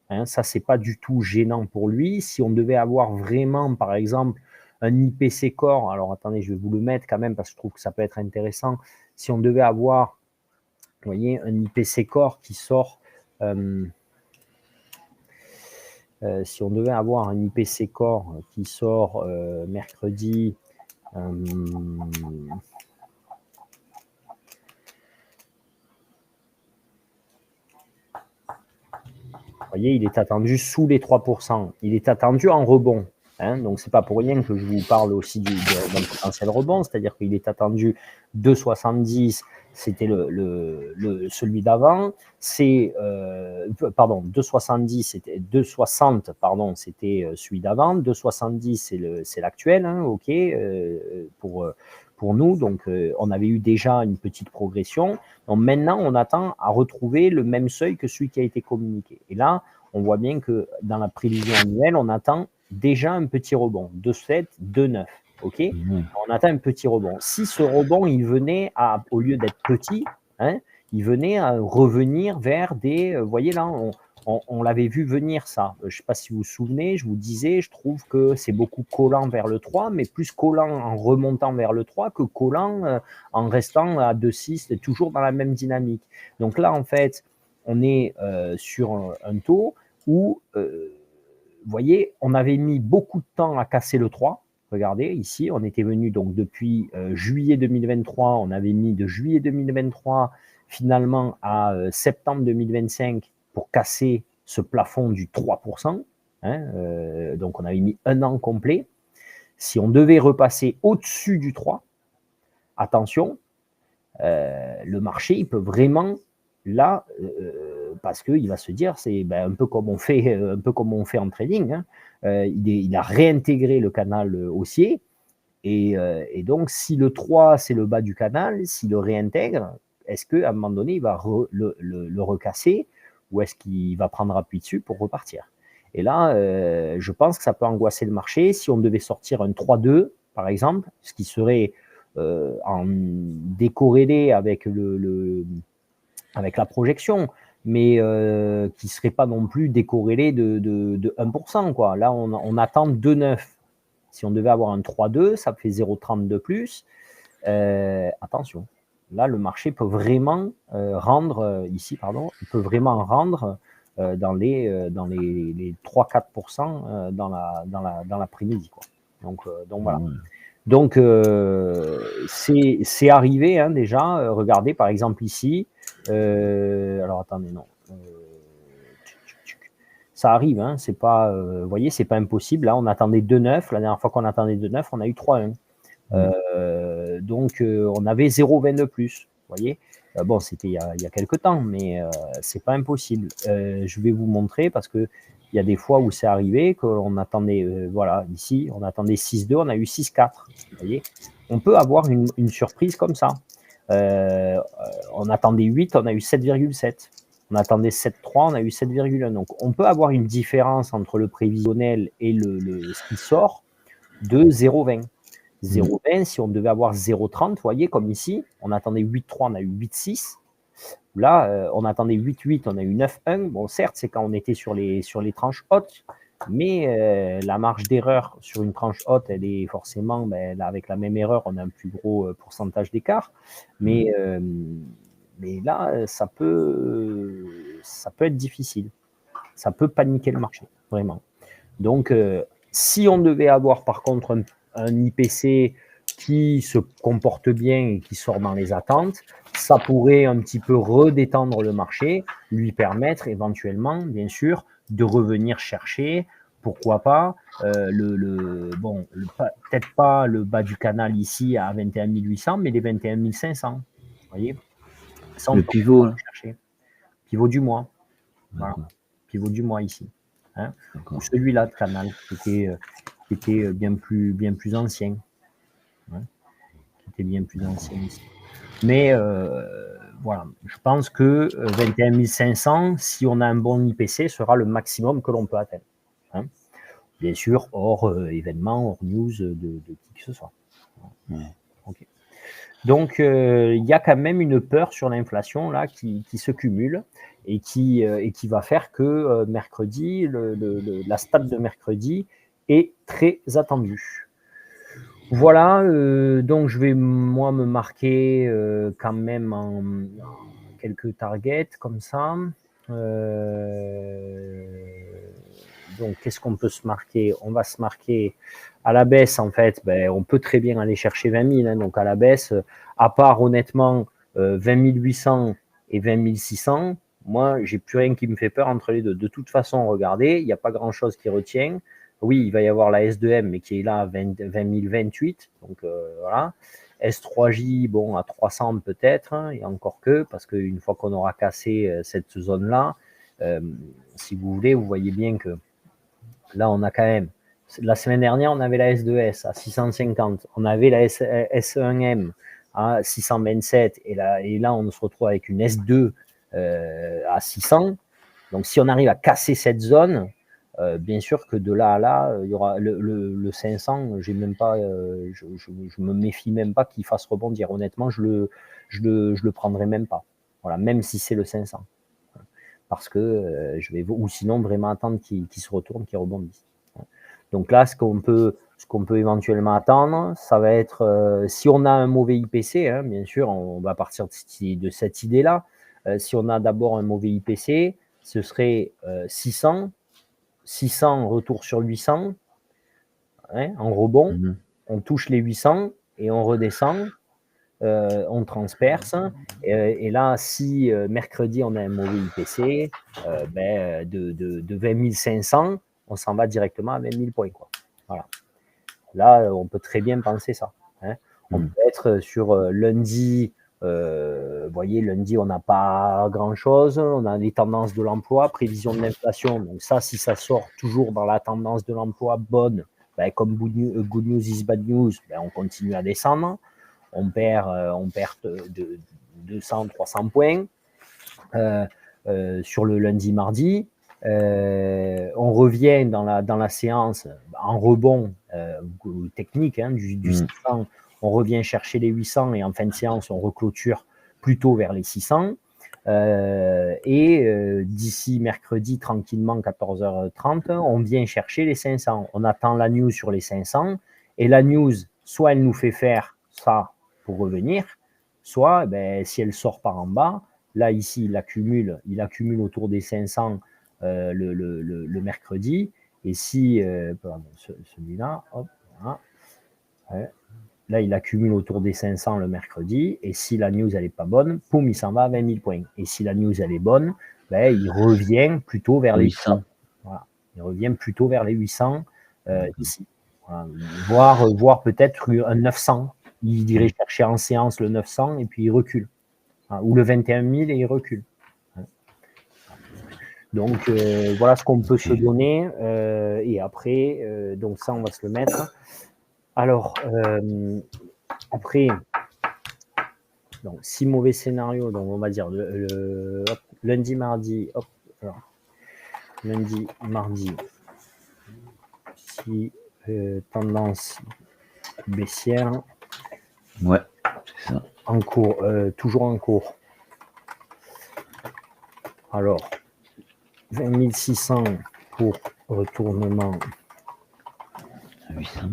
[SPEAKER 1] Hein, ça, c'est pas du tout gênant pour lui. Si on devait avoir vraiment, par exemple, un IPC Core, alors attendez, je vais vous le mettre quand même parce que je trouve que ça peut être intéressant. Si on devait avoir, vous voyez, un IPC Core qui sort... si on devait avoir un IPC Core qui sort mercredi, vous voyez, il est attendu sous les 3%. Il est attendu en rebond. Hein, donc, ce n'est pas pour rien que je vous parle aussi d'un potentiel rebond, c'est-à-dire qu'il est attendu 2,70, c'était celui d'avant. Pardon, 2,70, c'était 2,60, pardon, c'était celui d'avant. 2,70, c'est l'actuel, hein, ok, pour nous. Donc, on avait eu déjà une petite progression. Donc, maintenant, on attend à retrouver le même seuil que celui qui a été communiqué. Et là, on voit bien que dans la prévision annuelle, on attend déjà un petit rebond, 2,7, 2,9. Ok, on attend un petit rebond. Si ce rebond, il venait au lieu d'être petit, hein, il venait à revenir vers des... Vous voyez là, on l'avait vu venir ça. Je ne sais pas si vous vous souvenez, je vous disais, je trouve que c'est beaucoup collant vers le 3, mais plus collant en remontant vers le 3 que collant en restant à 2,6, toujours dans la même dynamique. Donc là, en fait, on est sur un taux où... vous voyez, on avait mis beaucoup de temps à casser le 3. Regardez, ici, on était venu donc depuis juillet 2023, on avait mis de juillet 2023 finalement à septembre 2025 pour casser ce plafond du 3%. Hein, donc, on avait mis un an complet. Si on devait repasser au-dessus du 3, attention, le marché, il peut vraiment, là... parce qu'il va se dire, c'est un peu comme on fait en trading, hein. Il a réintégré le canal haussier, et donc si le 3 c'est le bas du canal, s'il le réintègre, est-ce qu'à un moment donné il va le recasser, ou est-ce qu'il va prendre appui dessus pour repartir? Et là, je pense que ça peut angoisser le marché. Si on devait sortir un 3-2 par exemple, ce qui serait en décorrélé avec avec la projection, mais qui ne serait pas non plus décorrélé de 1%, quoi. Là, on attend 2,9. Si on devait avoir un 3,2, ça fait 0,30 de plus. Attention, là, le marché peut vraiment rendre, ici, pardon, il peut vraiment rendre dans les 3-4% dans l'après-midi, quoi. Donc voilà.
[SPEAKER 2] Ouais.
[SPEAKER 1] Donc, c'est arrivé hein, déjà. Regardez, par exemple, ici. Alors, attendez, non. Ça arrive, hein, c'est pas, vous voyez, c'est pas impossible. Là, on attendait 2,9. La dernière fois qu'on attendait 2,9, on a eu 3,1. Donc, on avait 0,20 de plus. Vous voyez, bon, c'était il y a quelques temps, mais c'est pas impossible. Je vais vous montrer parce que il y a des fois où c'est arrivé qu'on attendait, voilà, ici, on attendait 6,2, on a eu 6,4. Vous voyez, on peut avoir une surprise comme ça. On attendait 8, on a eu 7,7. On attendait 7,3, on a eu 7,1. Donc, on peut avoir une différence entre le prévisionnel et ce qui sort de 0,20. 0,20, si on devait avoir 0,30, vous voyez, comme ici, on attendait 8,3, on a eu 8,6. Là, on attendait 8,8, on a eu 9,1. Bon, certes, c'est quand on était sur les tranches hautes, mais la marge d'erreur sur une tranche haute, elle est forcément, là, avec la même erreur, on a un plus gros pourcentage d'écart. Mais là, ça peut être difficile. Ça peut paniquer le marché, vraiment. Donc, si on devait avoir par contre un IPC qui se comporte bien et qui sort dans les attentes, ça pourrait un petit peu redétendre le marché, lui permettre éventuellement, bien sûr, de revenir chercher, pourquoi pas, peut-être pas le bas du canal ici à 21 800, mais les 21 500. Vous voyez, ça,
[SPEAKER 2] le pivot, là.
[SPEAKER 1] Chercher. Pivot du mois. Voilà. Pivot du mois ici. Hein, ou celui-là de canal qui était bien plus ancien. Hein, qui était bien plus ancien ici. Mais voilà, je pense que 21 500, si on a un bon IPC, sera le maximum que l'on peut atteindre. Hein. Bien sûr, hors événement, hors news de qui que ce soit. Okay. Donc, il y a quand même une peur sur l'inflation là qui se cumule et qui va faire que mercredi, la stat de mercredi est très attendue. Voilà, donc je vais moi me marquer quand même en quelques targets comme ça. Donc, qu'est-ce qu'on peut se marquer? On va se marquer à la baisse, en fait, on peut très bien aller chercher 20 000. Hein, donc, à la baisse, à part honnêtement 20 800 et 20 600, moi, j'ai plus rien qui me fait peur entre les deux. De toute façon, regardez, il n'y a pas grand-chose qui retient. Oui, il va y avoir la S2M, mais qui est là à 20 028. Donc, voilà. S3J, bon, à 300 peut-être, hein, et encore que, parce qu'une fois qu'on aura cassé cette zone-là, si vous voulez, vous voyez bien que là, on a quand même, la semaine dernière, on avait la S2S à 650, on avait la S1M à 627, et là, on se retrouve avec une S2 à 600. Donc, si on arrive à casser cette zone, bien sûr que de là à là, il y aura le 500, j'ai même pas, je me méfie même pas qu'il fasse rebondir. Honnêtement, je le prendrai même pas. Voilà, même si c'est le 500. Parce que je vais, ou sinon vraiment attendre qu'il se retourne, qu'il rebondisse. Donc là, ce qu'on peut éventuellement attendre, ça va être, si on a un mauvais IPC, hein, bien sûr, on va partir de cette idée-là. Si on a d'abord un mauvais IPC, ce serait 600 retour sur 800, hein, en rebond, on touche les 800 et on redescend. On transperce. Et là, si mercredi, on a un mauvais IPC, de 20 500, on s'en va directement à 20 000 points. Quoi. Voilà. Là, on peut très bien penser ça. Hein. On peut être sur lundi. Vous voyez, lundi, on n'a pas grand-chose. On a les tendances de l'emploi, prévision de l'inflation. Donc ça, si ça sort toujours dans la tendance de l'emploi bonne, comme good news is bad news, on continue à descendre. On perd de 200, 300 points sur le lundi-mardi. On revient dans la séance en rebond technique hein, du 600. On revient chercher les 800 et en fin de séance, on reclôture plutôt vers les 600. D'ici mercredi, tranquillement, 14h30, on vient chercher les 500. On attend la news sur les 500. Et la news, soit elle nous fait faire ça pour revenir, soit si elle sort par en bas, là, ici, il accumule autour des 500 le mercredi. Et si, pardon, celui-là, hop, voilà. Ouais. Là, il accumule autour des 500 le mercredi. Et si la news, elle n'est pas bonne, poum, il s'en va à 20 000 points. Et si la news, elle est bonne, il revient plutôt vers les
[SPEAKER 2] 800.
[SPEAKER 1] Voilà. Il revient plutôt vers les 800 ici. Voilà. Voire peut-être un 900. Il irait chercher en séance le 900 et puis il recule. Ou le 21 000 et il recule. Donc, voilà ce qu'on peut se donner. Et après, donc ça, on va se le mettre. Alors, après, donc 6 mauvais scénarios. Donc, on va dire lundi, mardi. Hop, alors, lundi, mardi. Si tendance baissière.
[SPEAKER 2] Ouais, c'est ça.
[SPEAKER 1] En cours, toujours en cours. Alors, 20 600 pour retournement
[SPEAKER 2] 800.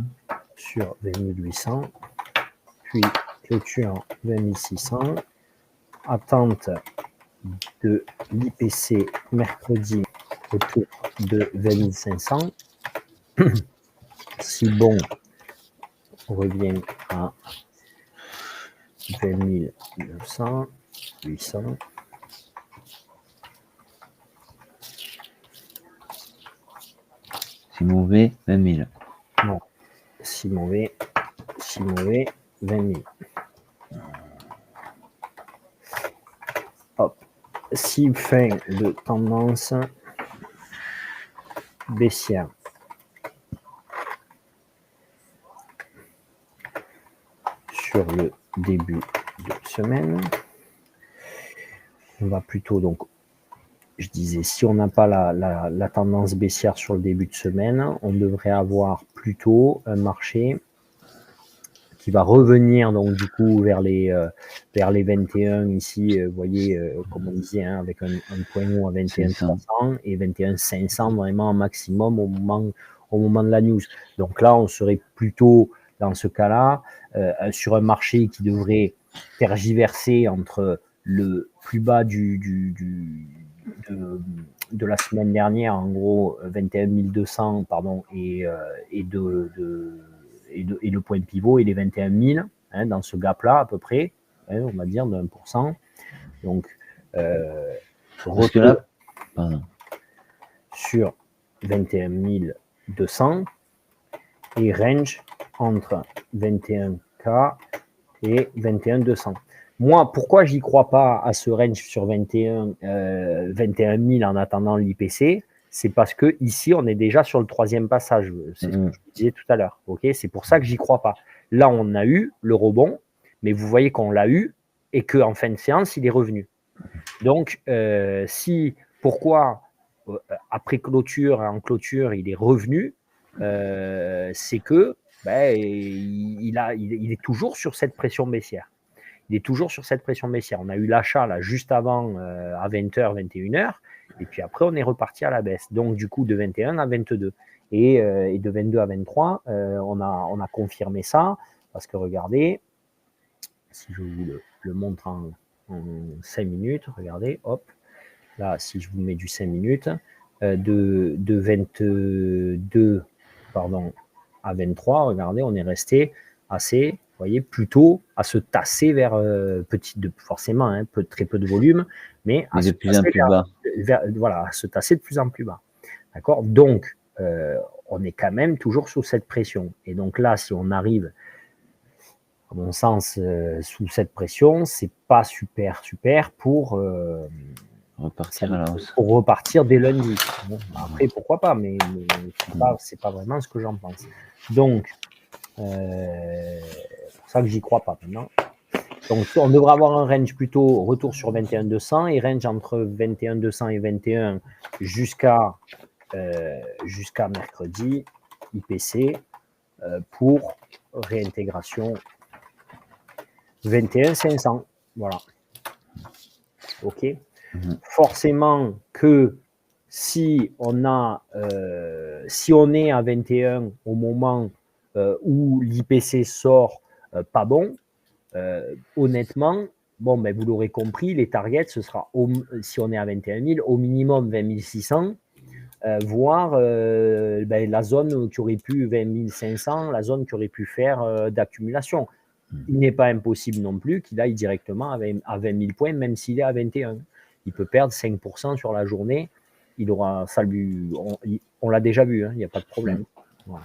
[SPEAKER 1] sur 20 800. Puis clôture 20 600. Attente de l'IPC mercredi autour de 20 500. Si bon, on revient à 20 900, 800.
[SPEAKER 2] Si mauvais, 20 000.
[SPEAKER 1] Non, si mauvais, 20 000. Hop. Si fin de tendance baissière. Sur le début de semaine. On va plutôt, donc, je disais, si on n'a pas la tendance baissière sur le début de semaine, on devrait avoir plutôt un marché qui va revenir, donc, du coup, vers les 21 ici, vous voyez, comme on disait, hein, avec un point haut à 21 300 et 21 500 vraiment un maximum au moment de la news. Donc là, on serait plutôt, dans ce cas-là, sur un marché qui devrait tergiverser entre le plus bas de la semaine dernière, en gros 21 200, pardon, et le point pivot et les 21 000, hein, dans ce gap-là à peu près, hein, on va dire de 1%. Donc,
[SPEAKER 2] là, pardon.
[SPEAKER 1] Sur 21 200 et range entre 21K et 21 200. Moi, pourquoi j'y crois pas à ce range sur 21 000 en attendant l'IPC? C'est parce que ici, on est déjà sur le troisième passage. C'est ce que je vous disais tout à l'heure. Okay, c'est pour ça que j'y crois pas. Là, on a eu le rebond, mais vous voyez qu'on l'a eu et qu'en fin de séance, il est revenu. Donc, pourquoi après clôture, en clôture, il est revenu, c'est que il est toujours sur cette pression baissière. Il est toujours sur cette pression baissière. On a eu l'achat là juste avant à 20h, 21h, et puis après on est reparti à la baisse. Donc du coup de 21 à 22 et de 22 à 23, on a confirmé ça parce que regardez, si je vous le montre en 5 minutes, regardez, hop, là si je vous mets du 5 minutes, de 22 à 23, regardez, on est resté assez, vous voyez, plutôt à se tasser vers forcément, hein, très peu de volume, mais à se
[SPEAKER 2] plus en plus bas.
[SPEAKER 1] Voilà, à se tasser de plus en plus bas. D'accord. Donc, on est quand même toujours sous cette pression. Et donc là, si on arrive, à mon sens, sous cette pression, c'est pas super pour
[SPEAKER 2] repartir à la hausse.
[SPEAKER 1] Pour repartir dès lundi. Bon, après, pourquoi pas, mais c'est pas vraiment ce que j'en pense. Donc, c'est pour ça que j'y crois pas maintenant. Donc, on devrait avoir un range plutôt retour sur 21 200 et range entre 21 200 et 21 jusqu'à mercredi, IPC, pour réintégration 21 500. Voilà. ok. Forcément que si on est à 21 au moment où l'IPC sort pas bon, honnêtement, bon, ben, vous l'aurez compris, les targets, ce sera, si on est à 21 000, au minimum 20 600, voire ben, la zone qui aurait pu 20 500, la zone qui aurait pu faire d'accumulation. Il n'est pas impossible non plus qu'il aille directement à 20 000 points, même s'il est à 21. Il peut perdre 5% sur la journée. Il aura, ça lui, on l'a déjà vu, hein, il n'y a pas de problème. Voilà.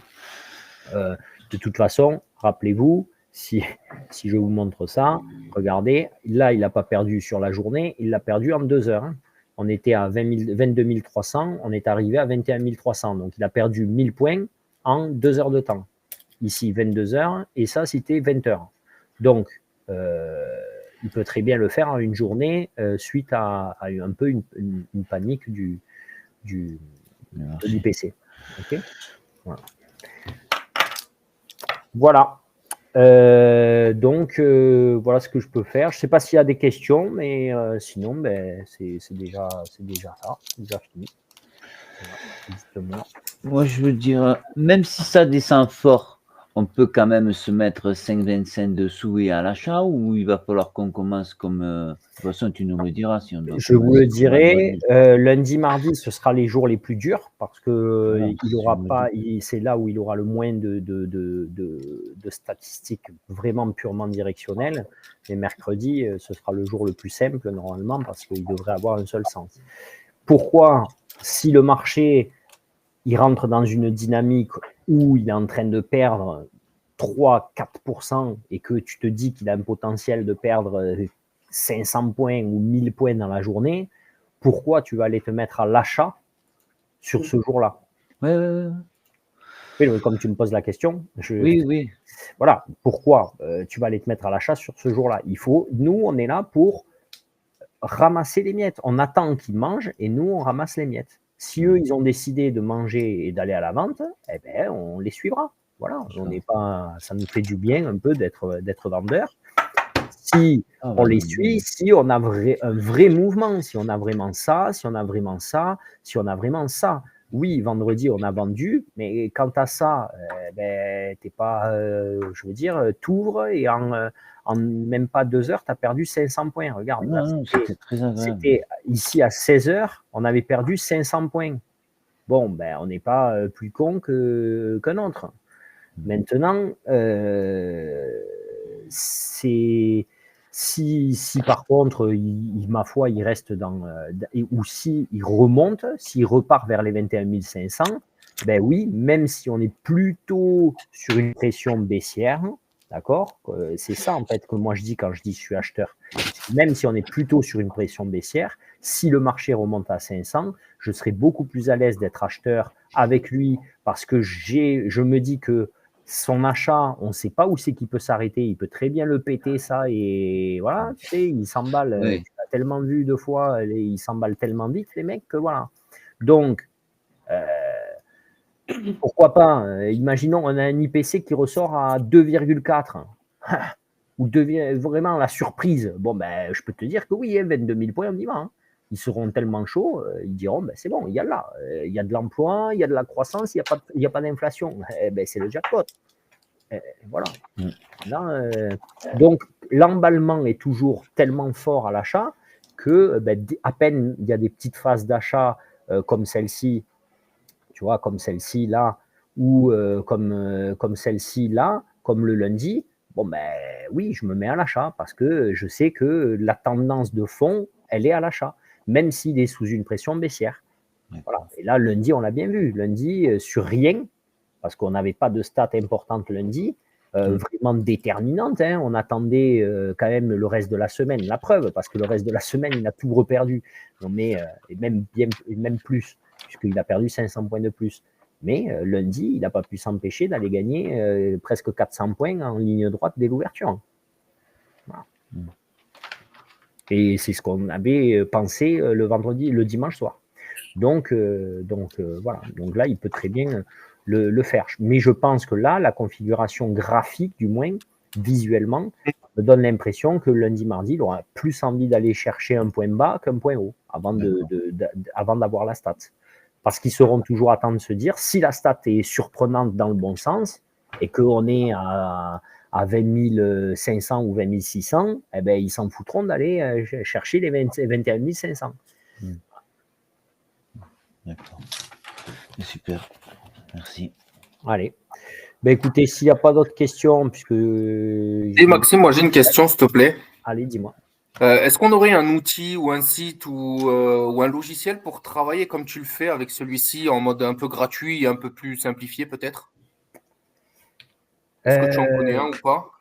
[SPEAKER 1] De toute façon, rappelez-vous, si je vous montre ça, regardez, là, il n'a pas perdu sur la journée, il l'a perdu en 2 heures. Hein. On était à 22 300, on est arrivé à 21 300. Donc, il a perdu 1000 points en 2 heures de temps. Ici, 22 heures, et ça, c'était 20 heures. Donc, il peut très bien le faire en une journée suite à un peu une panique de l'IPC. Okay, voilà. Donc, voilà ce que je peux faire. Je ne sais pas s'il y a des questions, mais sinon, ben, c'est déjà ça, c'est déjà fini.
[SPEAKER 2] Voilà, moi, je veux dire, même si ça descend fort, on peut quand même se mettre 5,25 dessous et à l'achat, ou il va falloir qu'on commence comme... de toute façon, tu nous le diras si on doit.
[SPEAKER 1] Je vous le dirai. Lundi, mardi, ce sera les jours les plus durs parce que voilà, il aura pas. C'est là où il aura le moins de statistiques vraiment purement directionnelles. Et mercredi, ce sera le jour le plus simple normalement parce qu'il devrait avoir un seul sens. Pourquoi, si le marché il rentre dans une dynamique où il est en train de perdre 3-4% et que tu te dis qu'il a un potentiel de perdre 500 points ou 1000 points dans la journée, pourquoi tu vas aller te mettre à l'achat sur ce jour-là? Oui, comme tu me poses la question,
[SPEAKER 2] oui.
[SPEAKER 1] Voilà, pourquoi tu vas aller te mettre à l'achat sur ce jour-là? Nous, on est là pour ramasser les miettes. On attend qu'ils mangent et nous, on ramasse les miettes. Si eux, ils ont décidé de manger et d'aller à la vente, eh ben, on les suivra. Voilà, on n'est pas, ça nous fait du bien un peu d'être vendeur. Si on les suit, si on a un vrai mouvement, si on a vraiment ça, si on a vraiment ça, si on a vraiment ça. Oui, vendredi, on a vendu, mais quant à ça, ben, t'es pas, je veux dire, t'ouvres et en même pas 2 heures, tu as perdu 500 points. Regarde,
[SPEAKER 2] c'était très agréable.
[SPEAKER 1] C'était ici à 16 heures, on avait perdu 500 points. Bon, ben, on n'est pas plus con qu'un autre. Maintenant, c'est si par contre, ma foi, il reste ou s'il remonte, s'il repart vers les 21 500, ben oui, même si on est plutôt sur une pression baissière, d'accord, c'est ça en fait que moi je dis quand je dis je suis acheteur. Même si on est plutôt sur une pression baissière, si le marché remonte à 500, je serai beaucoup plus à l'aise d'être acheteur avec lui parce que je me dis que son achat, on ne sait pas où c'est qu'il peut s'arrêter. Il peut très bien le péter, ça, et voilà, tu sais, il s'emballe.
[SPEAKER 2] Oui.
[SPEAKER 1] Tu l'as tellement vu 2 fois, ils s'emballent tellement vite, les mecs, que voilà. Donc, pourquoi pas, imaginons, on a un IPC qui ressort à 2,4. Ou vraiment la surprise. Bon, ben, je peux te dire que oui, 22 000 points, on y va. Hein. Ils seront tellement chauds, ils diront, ben, c'est bon, il y a là. Il y a de l'emploi, il y a de la croissance, il n'y a pas d'inflation. Ben, c'est le jackpot. Voilà. Là, donc, l'emballement est toujours tellement fort à l'achat que ben, à peine il y a des petites phases d'achat comme celle-ci, tu vois, comme celle-ci là, ou comme celle-ci là, comme le lundi, bon ben oui, je me mets à l'achat parce que je sais que la tendance de fond, elle est à l'achat, même s'il est sous une pression baissière. Voilà. Et là, lundi, on l'a bien vu. Lundi, sur rien, parce qu'on n'avait pas de stats importantes lundi, vraiment déterminantes. Hein. On attendait quand même le reste de la semaine, la preuve, parce que le reste de la semaine, il a tout reperdu. Et même plus, puisqu'il a perdu 500 points de plus. Mais lundi, il n'a pas pu s'empêcher d'aller gagner presque 400 points en ligne droite dès l'ouverture. Voilà. Et c'est ce qu'on avait pensé le dimanche soir. Donc voilà. Donc là, il peut très bien le faire. Mais je pense que là, la configuration graphique, du moins, visuellement, me donne l'impression que lundi, mardi, il aura plus envie d'aller chercher un point bas qu'un point haut avant d'avoir la stat. Parce qu'ils seront toujours à temps de se dire, si la stat est surprenante dans le bon sens et qu'on est à 20 500 ou 20 600, eh ben, ils s'en foutront d'aller chercher les 21 500.
[SPEAKER 2] D'accord. Super. Merci.
[SPEAKER 1] Allez. Ben écoutez, s'il n'y a pas d'autres questions, puisque...
[SPEAKER 3] Et Maxime, moi j'ai une question, s'il te plaît.
[SPEAKER 1] Allez, dis-moi.
[SPEAKER 3] Est-ce qu'on aurait un outil ou un site ou un logiciel pour travailler comme tu le fais avec celui-ci en mode un peu gratuit et un peu plus simplifié peut-être? Est-ce que tu en connais un ou pas?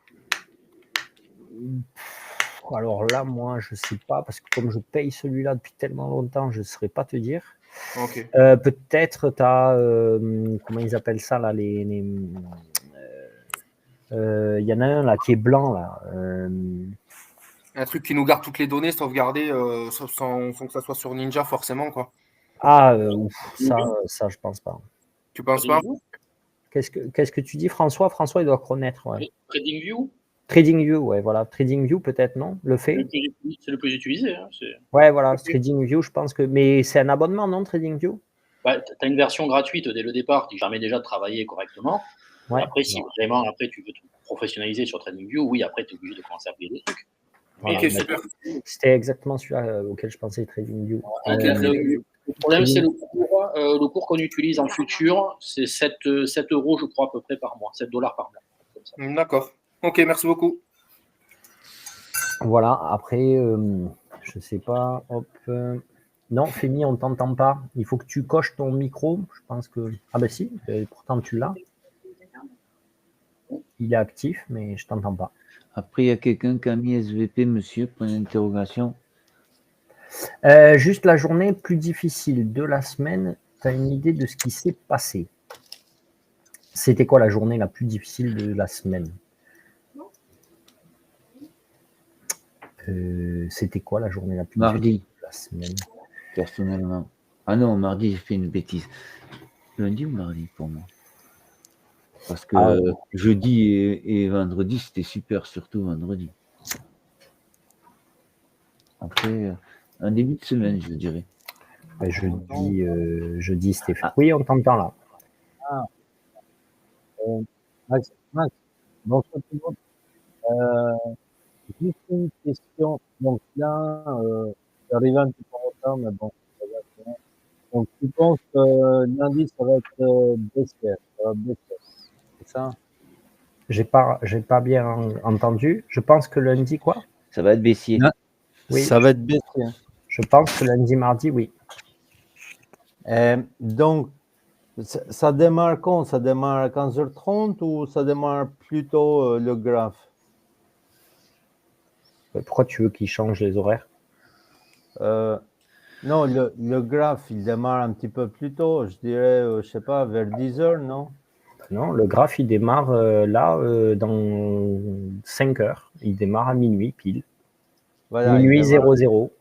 [SPEAKER 1] Alors là, moi, je ne sais pas, parce que comme je paye celui-là depuis tellement longtemps, je ne saurais pas te dire.
[SPEAKER 3] Okay.
[SPEAKER 1] Peut-être tu as, comment ils appellent ça là, il y en a un là qui est blanc là.
[SPEAKER 3] Un truc qui nous garde toutes les données sauvegardées sans que ça soit sur Ninja forcément quoi.
[SPEAKER 1] Ah, ça je pense pas.
[SPEAKER 3] Tu penses pas?
[SPEAKER 1] Qu'est-ce que tu dis, François? François, il doit connaître. Ouais.
[SPEAKER 4] TradingView.
[SPEAKER 1] TradingView, ouais, voilà. TradingView, peut-être, non? Le fait?
[SPEAKER 4] C'est le plus utilisé. Hein,
[SPEAKER 1] ouais, voilà. Okay. TradingView, je pense que. Mais c'est un abonnement, non, TradingView?
[SPEAKER 4] Ouais, tu as une version gratuite dès le départ qui permet déjà de travailler correctement. Ouais, après, si vraiment après tu veux te professionnaliser sur TradingView, oui, après tu es obligé de commencer à payer des trucs.
[SPEAKER 3] Voilà, okay, super.
[SPEAKER 1] C'était exactement celui-là auquel je pensais, TradingView.
[SPEAKER 4] Le problème, c'est le cours qu'on utilise en futur, c'est 7 €, je crois, à peu près par mois, 7 $ par mois.
[SPEAKER 3] D'accord. Ok, merci beaucoup.
[SPEAKER 1] Voilà, après, je sais pas, hop. Non, Fémi, on t'entend pas. Il faut que tu coches ton micro. Je pense que. Ah ben si, pourtant tu l'as. Il est actif, mais je t'entends pas.
[SPEAKER 2] Après, il y a quelqu'un qui a mis SVP, monsieur, point d'interrogation.
[SPEAKER 1] Juste la journée plus difficile de la semaine, tu as une idée de ce qui s'est passé? C'était quoi la journée la plus difficile de la semaine? C'était quoi la journée la plus difficile de la semaine?
[SPEAKER 2] Personnellement. Ah non, mardi, j'ai fait une bêtise. Lundi ou mardi pour moi? Parce que jeudi et vendredi, c'était super, surtout vendredi. Après, un début de semaine, je dirais.
[SPEAKER 1] Jeudi, c'était fait. Oui, on t'entend là.
[SPEAKER 5] Max, bonsoir tout le monde. Juste une question. Donc là, j'arrive un petit peu en retard, mais bon, ça va bien. Donc tu penses que lundi, ça va être baissière, ça va baisser, c'est ça?
[SPEAKER 1] J'ai pas bien entendu. Je pense que lundi, quoi?
[SPEAKER 2] Ça va être baissier.
[SPEAKER 5] Oui. Ça va être baissier.
[SPEAKER 1] Je pense que lundi, mardi, oui.
[SPEAKER 5] Donc, ça démarre quand? Ça démarre à 15h30 ou ça démarre plutôt le graphe?
[SPEAKER 1] Pourquoi tu veux qu'il change les horaires?
[SPEAKER 5] Non, le graphe, il démarre un petit peu plus tôt, je dirais, je sais pas, vers 10h, non?
[SPEAKER 1] Non, le graphe, il démarre dans 5 heures. Il démarre à minuit, pile. Voilà, minuit 00.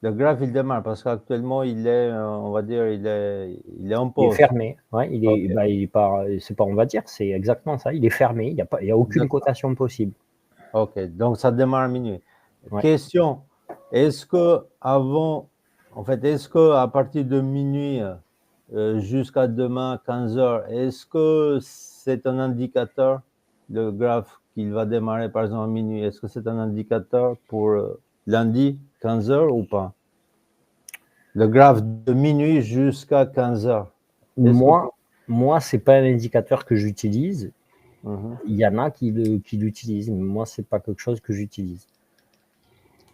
[SPEAKER 5] Le graphe, il démarre parce qu'actuellement, il est, on va dire, il est en pause.
[SPEAKER 1] Il est fermé. Ouais, il est pas, c'est pas, on va dire, c'est exactement ça. Il est fermé. Il n'y a aucune cotation possible.
[SPEAKER 5] Ok, donc ça démarre à minuit.
[SPEAKER 1] Ouais.
[SPEAKER 5] Question, est-ce que à partir de minuit jusqu'à demain 15h, est-ce que c'est un indicateur, le graphe qu'il va démarrer par exemple à minuit, est-ce que c'est un indicateur pour lundi 15h ou pas? Le graphe de minuit jusqu'à 15h.
[SPEAKER 1] Moi, c'est pas un indicateur que j'utilise. Il y en a qui l'utilisent, mais moi, c'est pas quelque chose que j'utilise.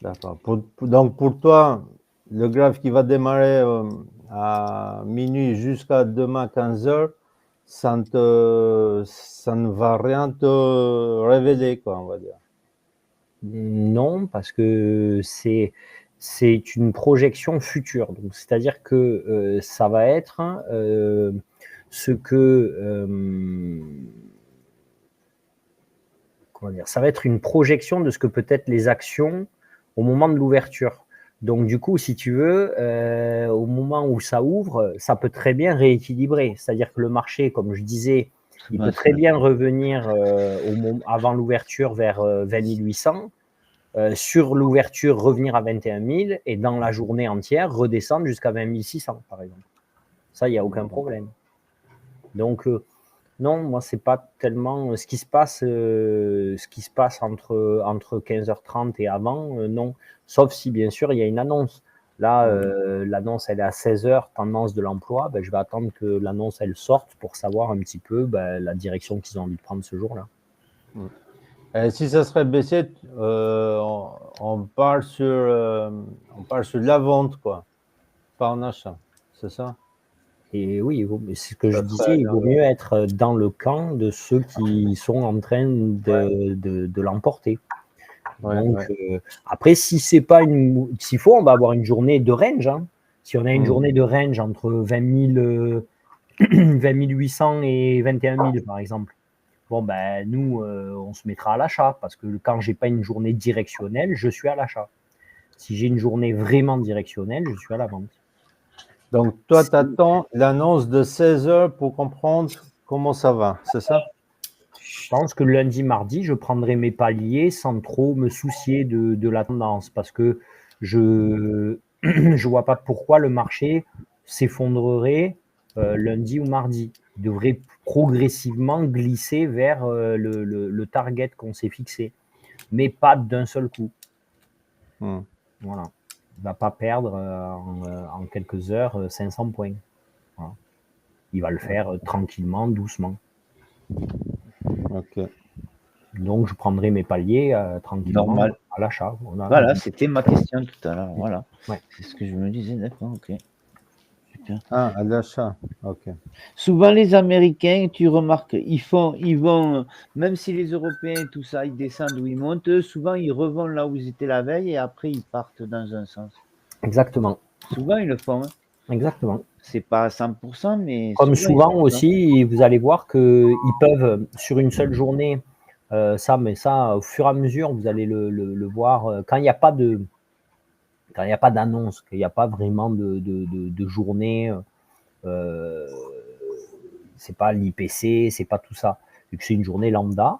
[SPEAKER 5] D'accord. Donc, pour toi, le graphe qui va démarrer à minuit jusqu'à demain 15h, ça ne va rien te révéler, quoi, on va dire.
[SPEAKER 1] Non, parce que c'est une projection future. Donc, c'est-à-dire que ça va être ce que... comment dire, ça va être une projection de ce que peut être les actions au moment de l'ouverture. Donc, du coup, si tu veux, au moment où ça ouvre, ça peut très bien rééquilibrer. C'est-à-dire que le marché, comme je disais, Il peut très bien revenir avant l'ouverture vers 20 800. Sur l'ouverture, revenir à 21 000 et dans la journée entière, redescendre jusqu'à 20 600, par exemple. Ça, il n'y a aucun problème. Donc, non, moi, c'est pas tellement ce qui se passe entre 15h30 et avant, non. Sauf si, bien sûr, il y a une annonce. Là, l'annonce, elle est à 16h, tendance de l'emploi. Ben, je vais attendre que l'annonce, elle sorte pour savoir un petit peu la direction qu'ils ont envie de prendre ce jour-là.
[SPEAKER 5] Si ça serait baissé, on parle sur la vente, quoi, pas en achat, c'est ça?
[SPEAKER 1] Et oui, c'est ce que je disais, il vaut mieux être dans le camp de ceux qui sont en train de l'emporter. Donc, après, si c'est pas s'il faut, on va avoir une journée de range. Hein. Si on a une journée de range entre 20 800 et 21 000, par exemple, bon, ben, nous, on se mettra à l'achat parce que quand j'ai pas une journée directionnelle, je suis à l'achat. Si j'ai une journée vraiment directionnelle, je suis à la vente.
[SPEAKER 5] Donc, toi, tu attends l'annonce de 16h pour comprendre comment ça va, c'est ça?
[SPEAKER 1] Je pense que lundi, mardi, je prendrai mes paliers sans trop me soucier de la tendance parce que je vois pas pourquoi le marché s'effondrerait lundi ou mardi. Il devrait progressivement glisser vers le target qu'on s'est fixé, mais pas d'un seul coup. Voilà. Il ne va pas perdre en quelques heures 500 points. Voilà. Il va le faire tranquillement, doucement.
[SPEAKER 5] Ok.
[SPEAKER 1] Donc, je prendrai mes paliers tranquillement à l'achat.
[SPEAKER 2] Voilà, c'était ma question tout à l'heure. Voilà. Ouais. C'est ce que je me disais, d'accord, ok. Super.
[SPEAKER 5] Ah, à l'achat, ok.
[SPEAKER 2] Souvent, les Américains, tu remarques, ils vont, même si les Européens, tout ça, ils descendent ou ils montent, souvent, ils revendent là où ils étaient la veille et après, ils partent dans un sens.
[SPEAKER 1] Exactement.
[SPEAKER 2] Souvent, ils le font. Hein.
[SPEAKER 1] Exactement.
[SPEAKER 2] C'est pas à 100%, mais...
[SPEAKER 1] Comme souvent aussi, vous allez voir qu'ils peuvent, sur une seule journée, ça, au fur et à mesure, vous allez le voir, quand il n'y a pas d'annonce, qu'il n'y a pas vraiment de journée, c'est pas l'IPC, c'est pas tout ça, vu que c'est une journée lambda,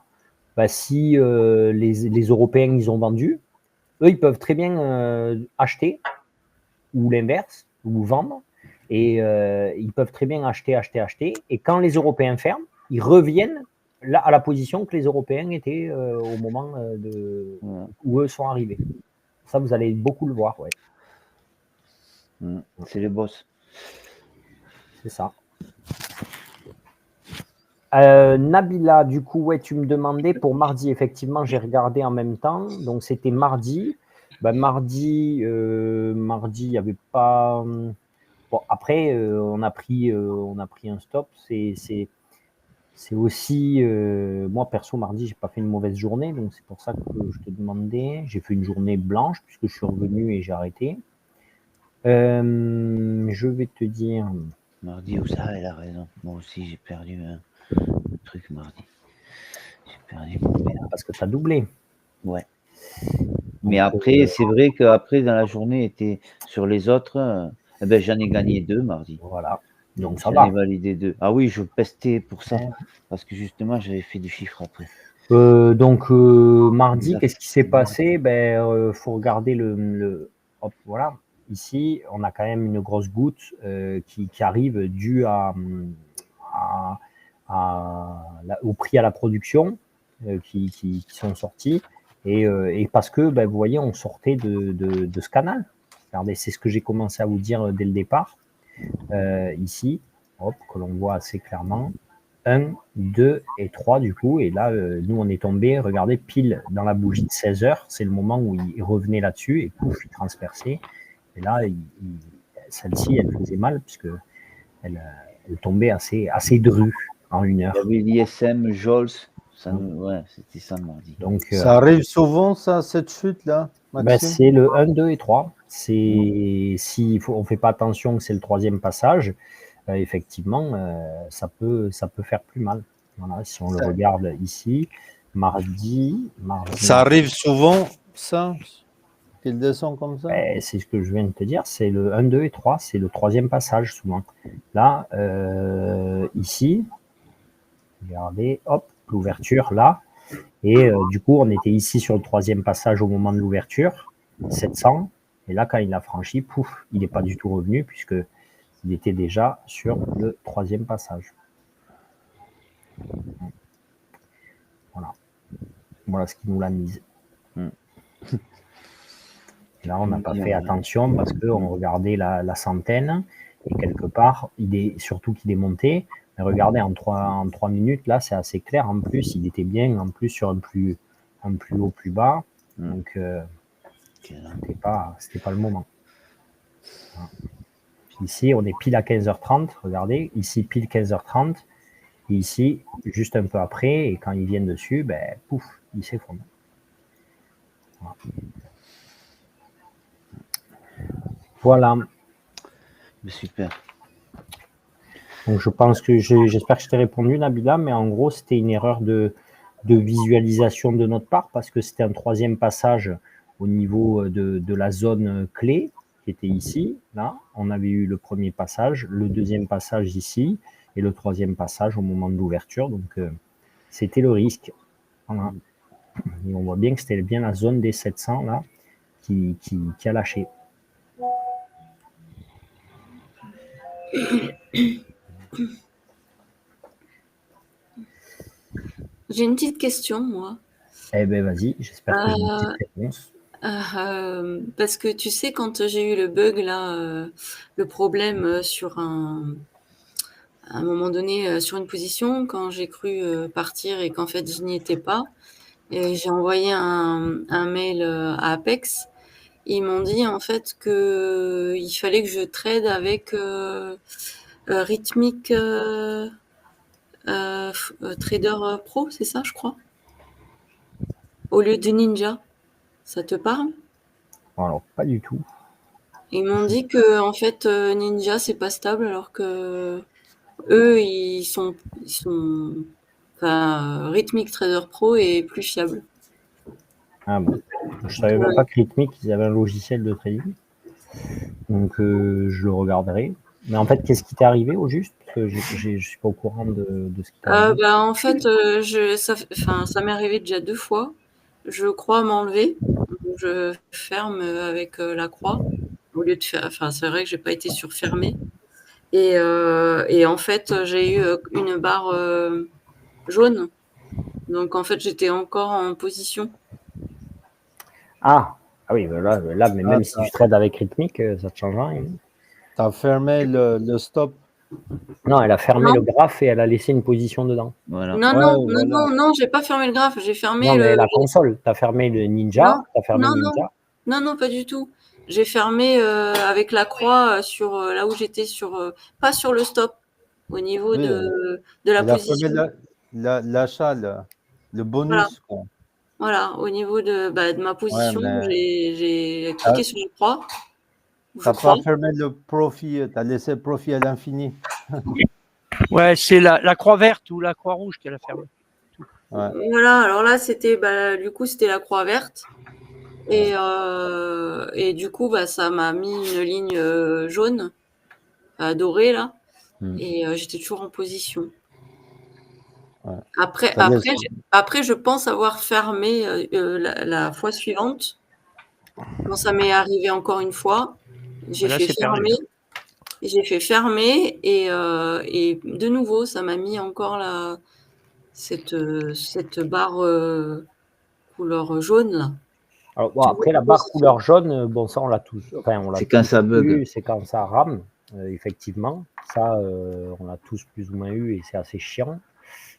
[SPEAKER 1] si les Européens, ils ont vendu, eux, ils peuvent très bien acheter, ou l'inverse, ou vendre, et ils peuvent très bien acheter, et quand les Européens ferment, ils reviennent là, à la position que les Européens étaient au moment où eux sont arrivés. Ça, vous allez beaucoup le voir, ouais.
[SPEAKER 2] C'est les boss.
[SPEAKER 1] C'est ça. Nabila, du coup, ouais, tu me demandais pour mardi. Effectivement, j'ai regardé en même temps. Donc, c'était mardi. Mardi, il n'y avait pas... Bon, après, on a pris un stop. C'est aussi... moi, perso, mardi, j'ai pas fait une mauvaise journée. Donc, c'est pour ça que je te demandais. J'ai fait une journée blanche puisque je suis revenu et j'ai arrêté. Je vais te dire...
[SPEAKER 2] Mardi, où ça, elle a raison. Moi aussi, j'ai perdu le truc mardi. J'ai perdu mon père.
[SPEAKER 1] Parce que tu as doublé.
[SPEAKER 2] Ouais. Mais après, c'est vrai qu'après, dans la journée, était sur les autres, j'en ai gagné 2 mardi.
[SPEAKER 1] Voilà. Donc ça va.
[SPEAKER 2] J'en ai validé 2. Ah oui, je pestais pour ça. Parce que justement, j'avais fait du chiffre après.
[SPEAKER 1] Donc mardi, qu'est-ce qui s'est passé? Faut regarder hop, voilà. Ici, on a quand même une grosse goutte qui arrive due au prix à la production qui sont sortis. Et parce que, vous voyez, on sortait de ce canal. Regardez, c'est ce que j'ai commencé à vous dire dès le départ. Ici, hop, que l'on voit assez clairement. 1, 2 et 3 du coup. Et là, nous, on est tombé, regardez, pile dans la bougie de 16 heures. C'est le moment où il revenait là-dessus et pouf, il transperçait. Et là, celle-ci, elle faisait mal puisque elle tombait assez drue en 1 heure.
[SPEAKER 2] Il y avait l'ISM, Jols. Ouais, c'était ça mardi.
[SPEAKER 5] Donc, ça arrive souvent, ça, cette chute-là,
[SPEAKER 1] c'est le 1, 2 et 3. Si on ne fait pas attention que c'est le 3e passage, effectivement, ça peut faire plus mal. Voilà, si on le regarde ici, mardi.
[SPEAKER 5] Ça arrive souvent, ça, qu'il descend comme ça?
[SPEAKER 1] C'est ce que je viens de te dire, c'est le 1, 2 et 3, c'est le 3e passage souvent. Là, ici, Regardez, hop, l'ouverture là. Et du coup, on était ici sur le troisième passage au moment de l'ouverture, 700. Et là, quand il a franchi, pouf, il n'est pas du tout revenu puisque il était déjà sur le troisième passage. Voilà. Voilà ce qui nous l'a mise. Là, on n'a pas fait attention parce qu'on regardait la centaine et quelque part, surtout qu'il est monté. Mais regardez, en 3 minutes, là, c'est assez clair. En plus, il était bien en plus sur un plus haut, plus bas. Donc, c'était pas le moment. Voilà. Ici, on est pile à 15h30. Regardez, ici, pile 15h30. Et ici, juste un peu après. Et quand ils viennent dessus, ben, pouf, il s'effondre. Voilà.
[SPEAKER 2] Super.
[SPEAKER 1] Donc, je pense que j'espère que je t'ai répondu, Nabila, mais en gros, c'était une erreur de visualisation de notre part parce que c'était un troisième passage au niveau de la zone clé qui était ici. Là, on avait eu le premier passage, le deuxième passage ici et le troisième passage au moment de l'ouverture. Donc, c'était le risque. Voilà. Et on voit bien que c'était bien la zone des 700 là qui a lâché.
[SPEAKER 6] J'ai une petite question, moi.
[SPEAKER 1] Eh ben vas-y, j'espère que j'ai une petite réponse.
[SPEAKER 6] Parce que tu sais, quand j'ai eu le bug là, le problème sur à un moment donné sur une position, quand j'ai cru partir et qu'en fait je n'y étais pas, et j'ai envoyé un mail à Apex. Ils m'ont dit en fait que il fallait que je trade avec Rhythmic Trader Pro, c'est ça, je crois, au lieu de Ninja. Ça te parle?
[SPEAKER 1] Alors, pas du tout.
[SPEAKER 6] Ils m'ont dit que en fait Ninja c'est pas stable alors que eux ils sont enfin Rhythmic Trader Pro est plus fiable.
[SPEAKER 1] Ah bon. Je savais même pas que Rhythmic ils avaient un logiciel de trading. Donc je le regarderai. Mais en fait, qu'est-ce qui t'est arrivé au juste? Parce que je suis pas au courant de ce qui t'est arrivé.
[SPEAKER 6] Bah, en fait, ça m'est arrivé déjà 2 fois. Je crois m'enlever. Je ferme avec la croix au lieu de faire. Enfin, c'est vrai que j'ai pas été sur fermer. Et en fait, j'ai eu une barre jaune. Donc en fait, j'étais encore en position.
[SPEAKER 1] Ah oui, là mais même si tu trades avec Rhythmic, ça te change rien.
[SPEAKER 5] Tu as fermé le stop.
[SPEAKER 1] Non, elle a fermé le graphe et elle a laissé une position dedans.
[SPEAKER 2] Voilà.
[SPEAKER 6] Non, j'ai pas fermé le graphe, j'ai fermé
[SPEAKER 1] non, mais la console. Tu as fermé le Ninja.
[SPEAKER 6] Non, pas du tout. J'ai fermé avec la croix sur là où j'étais, pas sur le stop, au niveau de la position.
[SPEAKER 5] L'achat, le bonus.
[SPEAKER 6] Voilà, au niveau de ma position, j'ai cliqué sur la croix.
[SPEAKER 5] Tu n'as pas fermé le profit, tu as laissé le profit à l'infini.
[SPEAKER 7] Ouais, c'est la croix verte ou la croix rouge qu'elle a fermée.
[SPEAKER 6] Ouais. Voilà, alors là, c'était du coup, c'était la croix verte. Et du coup, ça m'a mis une ligne jaune, dorée, là. Et j'étais toujours en position. Ouais. Après, je pense avoir fermé la fois suivante. Quand ça m'est arrivé encore une fois, j'ai fait fermer. J'ai fait fermer et de nouveau, ça m'a mis encore cette barre couleur jaune là.
[SPEAKER 1] Alors, bon, après, la barre couleur jaune, bon, ça, on l'a tous. Enfin, on l'a
[SPEAKER 2] c'est quand ça bug.
[SPEAKER 1] C'est quand ça rame, effectivement. Ça, on l'a tous plus ou moins eu et c'est assez chiant.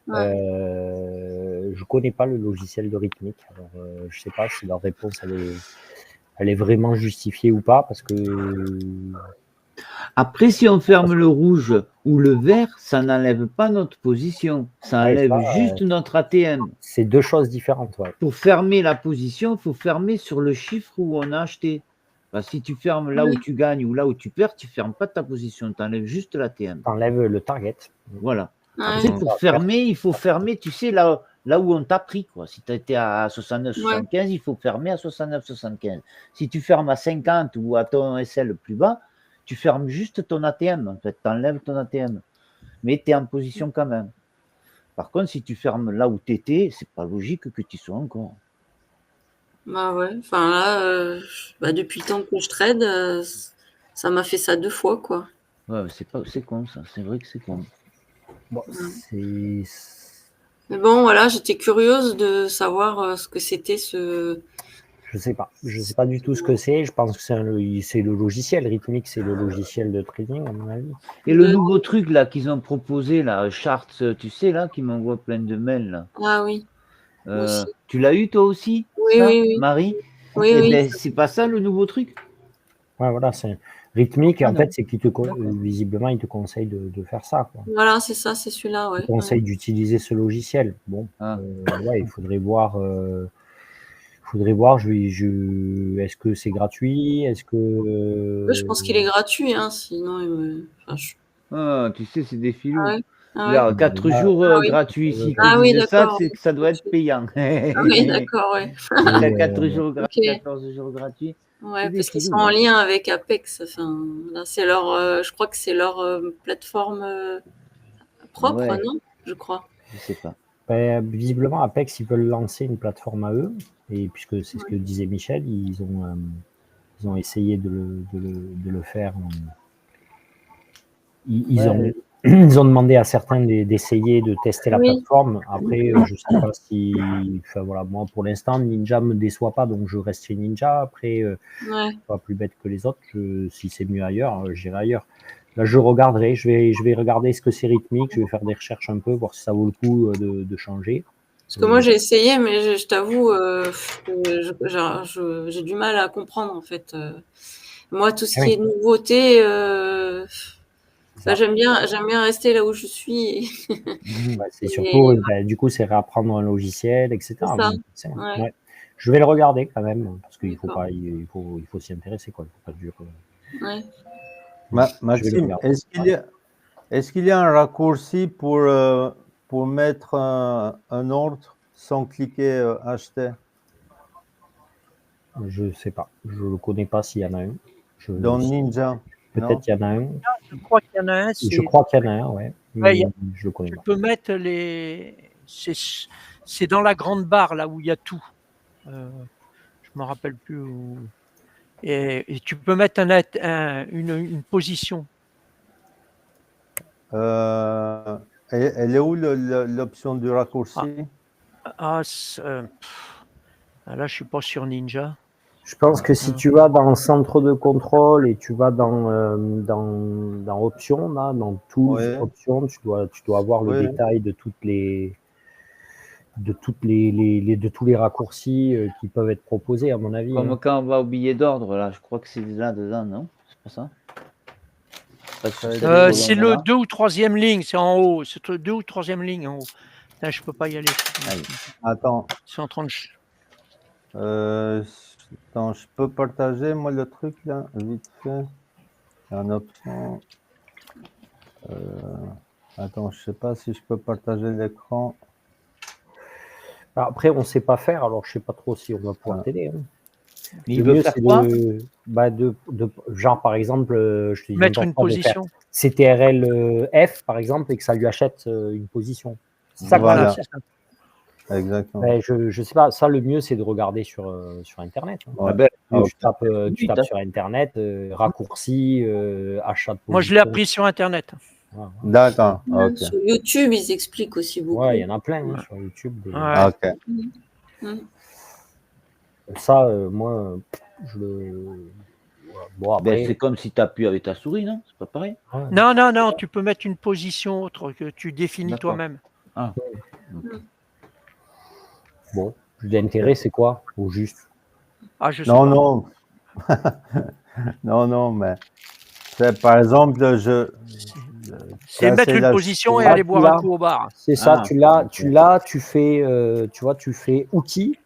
[SPEAKER 1] Ouais. Je connais pas le logiciel de Rhythmic. Alors, je sais pas si leur réponse, elle est vraiment justifiée ou pas, parce que...
[SPEAKER 2] Après, si on ferme le rouge ou le vert, ça n'enlève pas notre position. Ça enlève juste notre ATM.
[SPEAKER 1] C'est deux choses différentes. Ouais.
[SPEAKER 2] Pour fermer la position, il faut fermer sur le chiffre où on a acheté. Parce que si tu fermes là où tu gagnes ou là où tu perds, tu ne fermes pas ta position. Tu enlèves juste l'ATM.
[SPEAKER 1] Tu enlèves le target.
[SPEAKER 2] Voilà. Après, pour fermer, il faut fermer, tu sais, là où on t'a pris. Quoi. Si tu étais à 69,75, il faut fermer à 69,75. Si tu fermes à 50 ou à ton SL plus bas, tu fermes juste ton ATM, en fait, tu enlèves ton ATM, mais tu es en position quand même. Par contre, si tu fermes là où tu étais, c'est pas logique que tu sois encore.
[SPEAKER 6] Bah ouais, enfin là, depuis le temps que je trade, ça m'a fait ça 2 fois, quoi.
[SPEAKER 2] Ouais, c'est con ça, c'est vrai que c'est con.
[SPEAKER 1] Bon, c'est...
[SPEAKER 6] Mais bon, voilà, j'étais curieuse de savoir ce que c'était ce.
[SPEAKER 1] Je sais pas du tout ce que c'est. Je pense que c'est le logiciel. Rhythmic, c'est le logiciel de trading, à mon avis.
[SPEAKER 2] Et le nouveau truc là qu'ils ont proposé, là, Charts, tu sais, là, qui m'envoie plein de mails. Là.
[SPEAKER 6] Ah oui. Aussi.
[SPEAKER 2] Tu l'as eu toi aussi,
[SPEAKER 6] Oui,
[SPEAKER 2] ça,
[SPEAKER 6] oui, oui.
[SPEAKER 2] Marie?
[SPEAKER 6] Oui,
[SPEAKER 2] Eh
[SPEAKER 6] oui.
[SPEAKER 2] ben, c'est pas ça le nouveau truc?
[SPEAKER 1] Ouais, voilà, c'est Rhythmic. En fait, c'est visiblement, il te conseille de faire ça. Quoi.
[SPEAKER 6] Voilà, c'est ça, c'est celui-là, ouais.
[SPEAKER 1] Il te conseille d'utiliser ce logiciel. Bon, ouais, il faudrait voir. Est-ce que c'est gratuit? Est-ce que.
[SPEAKER 6] Oui, je pense qu'il est gratuit, hein, sinon.
[SPEAKER 2] Tu sais, c'est des filous.
[SPEAKER 6] Ah ouais.
[SPEAKER 2] Là, 4 jours gratuits. Si tu disais ça, c'est que ça doit être payant.
[SPEAKER 6] Ah oui, d'accord, ouais.
[SPEAKER 2] 4 jours gratuits, 14 jours gratuits.
[SPEAKER 6] Ouais, parce qu'ils sont en lien avec Apex. Enfin, là, c'est leur, je crois que c'est leur plateforme propre, non? Je crois.
[SPEAKER 2] Je sais pas.
[SPEAKER 1] Ben, visiblement, Apex, ils veulent lancer une plateforme à eux. Et puisque c'est ce que disait Michel, ils ont essayé de le faire. Ils ont demandé à certains d'essayer de tester la plateforme. Après, je sais pas si. Enfin, voilà, moi, pour l'instant, Ninja me déçoit pas, donc je reste chez Ninja. Après, pas plus bête que les autres. Si c'est mieux ailleurs, j'irai ailleurs. Là, je regarderai. Je vais regarder ce que c'est Rhythmic. Je vais faire des recherches un peu, voir si ça vaut le coup de changer.
[SPEAKER 6] Parce que moi, j'ai essayé, mais je t'avoue, j'ai du mal à comprendre, en fait. Moi, tout ce qui est nouveauté, j'aime bien rester là où je suis.
[SPEAKER 1] C'est surtout, du coup, c'est réapprendre un logiciel, etc.
[SPEAKER 6] C'est ça.
[SPEAKER 1] Ouais. Je vais le regarder quand même, parce qu'il faut pas, il faut s'y intéresser, quoi. Il faut pas dur.
[SPEAKER 6] Ouais.
[SPEAKER 5] Maxime, est-ce qu'il y a un raccourci pour mettre un ordre sans cliquer acheter?
[SPEAKER 1] Je sais pas. Je ne connais pas s'il y en a un.
[SPEAKER 5] Dans Ninja.
[SPEAKER 1] Peut-être qu'il y en a un.
[SPEAKER 7] Je crois qu'il y en a un.
[SPEAKER 1] Je crois qu'il y en a un, ouais. Mais je le connais pas.
[SPEAKER 7] Tu peux mettre les. C'est dans la grande barre là où il y a tout. Je me rappelle plus où. Et tu peux mettre une position.
[SPEAKER 5] Elle est où l'option du raccourci?
[SPEAKER 7] Là, je suis pas sur Ninja.
[SPEAKER 1] Je pense que si tu vas dans le centre de contrôle et tu vas dans options, là, dans toutes options, tu dois avoir le détail de tous les raccourcis qui peuvent être proposés, à mon avis.
[SPEAKER 2] Comme quand on va au billet d'ordre, là, je crois que c'est là dedans, non? C'est pas ça?
[SPEAKER 7] C'est le 2 ou 3e ligne, c'est en haut. C'est le 2 ou 3e ligne en haut. Là, je peux pas y aller.
[SPEAKER 5] Attends.
[SPEAKER 7] C'est en train de.
[SPEAKER 5] Attends, je peux partager moi le truc là, vite fait. En option. Attends, je sais pas si je peux partager l'écran.
[SPEAKER 1] Après, on ne sait pas faire, alors je sais pas trop si on va pouvoir t'aider. Hein.
[SPEAKER 2] Il veut faire quoi?
[SPEAKER 1] Genre, par exemple, je te dis
[SPEAKER 7] mettre une position.
[SPEAKER 1] CTRL F, par exemple, et que ça lui achète une position.
[SPEAKER 5] C'est ça, voilà. Exactement.
[SPEAKER 1] Ben, je sais pas, ça le mieux c'est de regarder sur Internet. Hein.
[SPEAKER 5] Ouais.
[SPEAKER 1] Tu tapes sur Internet, raccourci, achat de position.
[SPEAKER 7] Moi je l'ai appris sur Internet.
[SPEAKER 5] Voilà. D'accord. Okay.
[SPEAKER 6] Sur YouTube, ils expliquent aussi beaucoup.
[SPEAKER 1] Ouais, il y en a plein sur YouTube.
[SPEAKER 5] Ok.
[SPEAKER 1] Ça, moi, je le. Bon, après...
[SPEAKER 2] c'est comme si tu appuies avec ta souris, non? C'est pas pareil?
[SPEAKER 7] Non, tu peux mettre une position autre que tu définis toi-même.
[SPEAKER 2] Ah.
[SPEAKER 1] Bon, l'intérêt, c'est quoi, au juste?
[SPEAKER 7] Je sais pas.
[SPEAKER 5] Non. non, mais par exemple,
[SPEAKER 7] c'est mettre une position et aller boire un coup au bar.
[SPEAKER 1] C'est ça, tu fais, tu fais outils,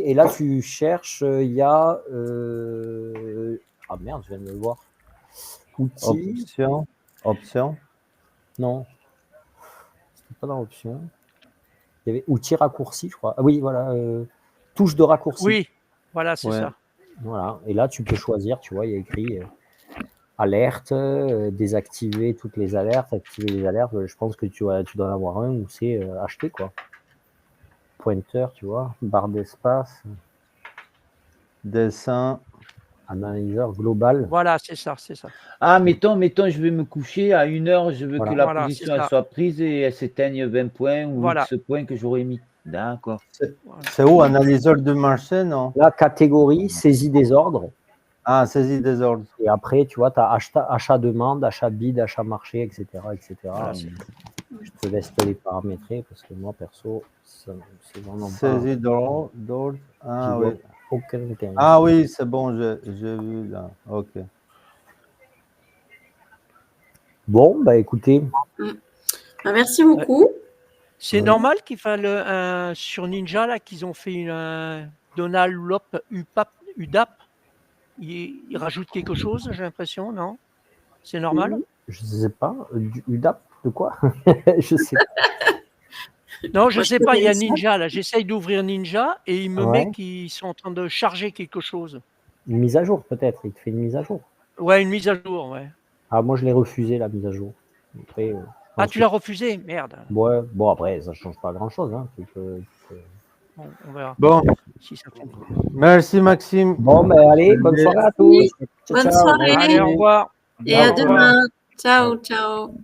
[SPEAKER 1] et là, tu cherches, il y a... Ah merde, je viens de le voir. Outils.
[SPEAKER 5] Option.
[SPEAKER 1] Non. C'était pas dans option. Il y avait outils raccourcis, je crois. Ah oui, voilà. Touche de raccourci.
[SPEAKER 7] Oui, voilà, c'est ça.
[SPEAKER 1] Voilà. Et là, tu peux choisir, tu vois, il y a écrit alerte, désactiver toutes les alertes, activer les alertes. Je pense que tu dois en avoir un où c'est acheter, quoi. Pointeur, tu vois, barre d'espace,
[SPEAKER 5] Dessin.
[SPEAKER 1] analyseur global.
[SPEAKER 7] Voilà, c'est ça, c'est ça.
[SPEAKER 2] Ah, mettons, je vais me coucher à 1h, je veux
[SPEAKER 1] Voilà.
[SPEAKER 2] que la
[SPEAKER 7] Voilà,
[SPEAKER 2] position
[SPEAKER 7] c'est
[SPEAKER 2] elle
[SPEAKER 7] ça.
[SPEAKER 2] soit prise et elle s'éteigne 20 points ou
[SPEAKER 7] Voilà.
[SPEAKER 2] X points que j'aurais mis. D'accord.
[SPEAKER 5] C'est où, analyseur de marché, non?
[SPEAKER 1] La catégorie saisie des ordres.
[SPEAKER 5] Ah, saisie des ordres.
[SPEAKER 1] Et après, tu vois, tu as achat-demande, achat-bid, achat-marché, etc. etc.
[SPEAKER 7] Voilà,
[SPEAKER 1] Je te laisse te les paramétrer parce que moi, perso, c'est vraiment pas...
[SPEAKER 5] Saisie d'ordre. Ah
[SPEAKER 1] j'y
[SPEAKER 5] oui.
[SPEAKER 1] vois aucun intérêt.
[SPEAKER 5] Ah oui, c'est bon, j'ai vu là. Ok.
[SPEAKER 1] Bon, bah écoutez,
[SPEAKER 6] Bah, merci beaucoup.
[SPEAKER 7] C'est
[SPEAKER 1] Oui.
[SPEAKER 7] normal qu'il faille sur Ninja là qu'ils ont fait un Donald Lop UDAP. Ils rajoutent quelque chose, j'ai l'impression, non? C'est normal?
[SPEAKER 1] je sais pas, du UDAP, de quoi? Je sais pas.
[SPEAKER 7] Non, je
[SPEAKER 6] Moi,
[SPEAKER 7] sais
[SPEAKER 6] je
[SPEAKER 7] pas, il y a
[SPEAKER 6] connais ça.
[SPEAKER 7] Ninja là. J'essaye d'ouvrir Ninja et il me
[SPEAKER 1] Ouais.
[SPEAKER 7] met qu'ils sont en train de charger quelque chose.
[SPEAKER 1] Une mise à jour, peut-être. Il te fait une mise à jour.
[SPEAKER 7] Ouais, une mise à jour, ouais.
[SPEAKER 1] Ah, moi, je l'ai refusé, la mise à jour. Après, je
[SPEAKER 7] Ah,
[SPEAKER 1] pense
[SPEAKER 7] tu
[SPEAKER 1] que-
[SPEAKER 7] l'as refusé? Merde.
[SPEAKER 1] Ouais, bon, après, ça change pas grand-chose. Hein.
[SPEAKER 7] Bon, on verra
[SPEAKER 5] Bon,
[SPEAKER 7] si ça compte.
[SPEAKER 5] merci Maxime.
[SPEAKER 1] Bon, ben allez, bonne soirée à tous. Ciao,
[SPEAKER 6] Bonne
[SPEAKER 1] ciao.
[SPEAKER 6] soirée.
[SPEAKER 7] Allez, au revoir.
[SPEAKER 6] Et à
[SPEAKER 7] Au revoir.
[SPEAKER 6] demain. Ciao, ciao.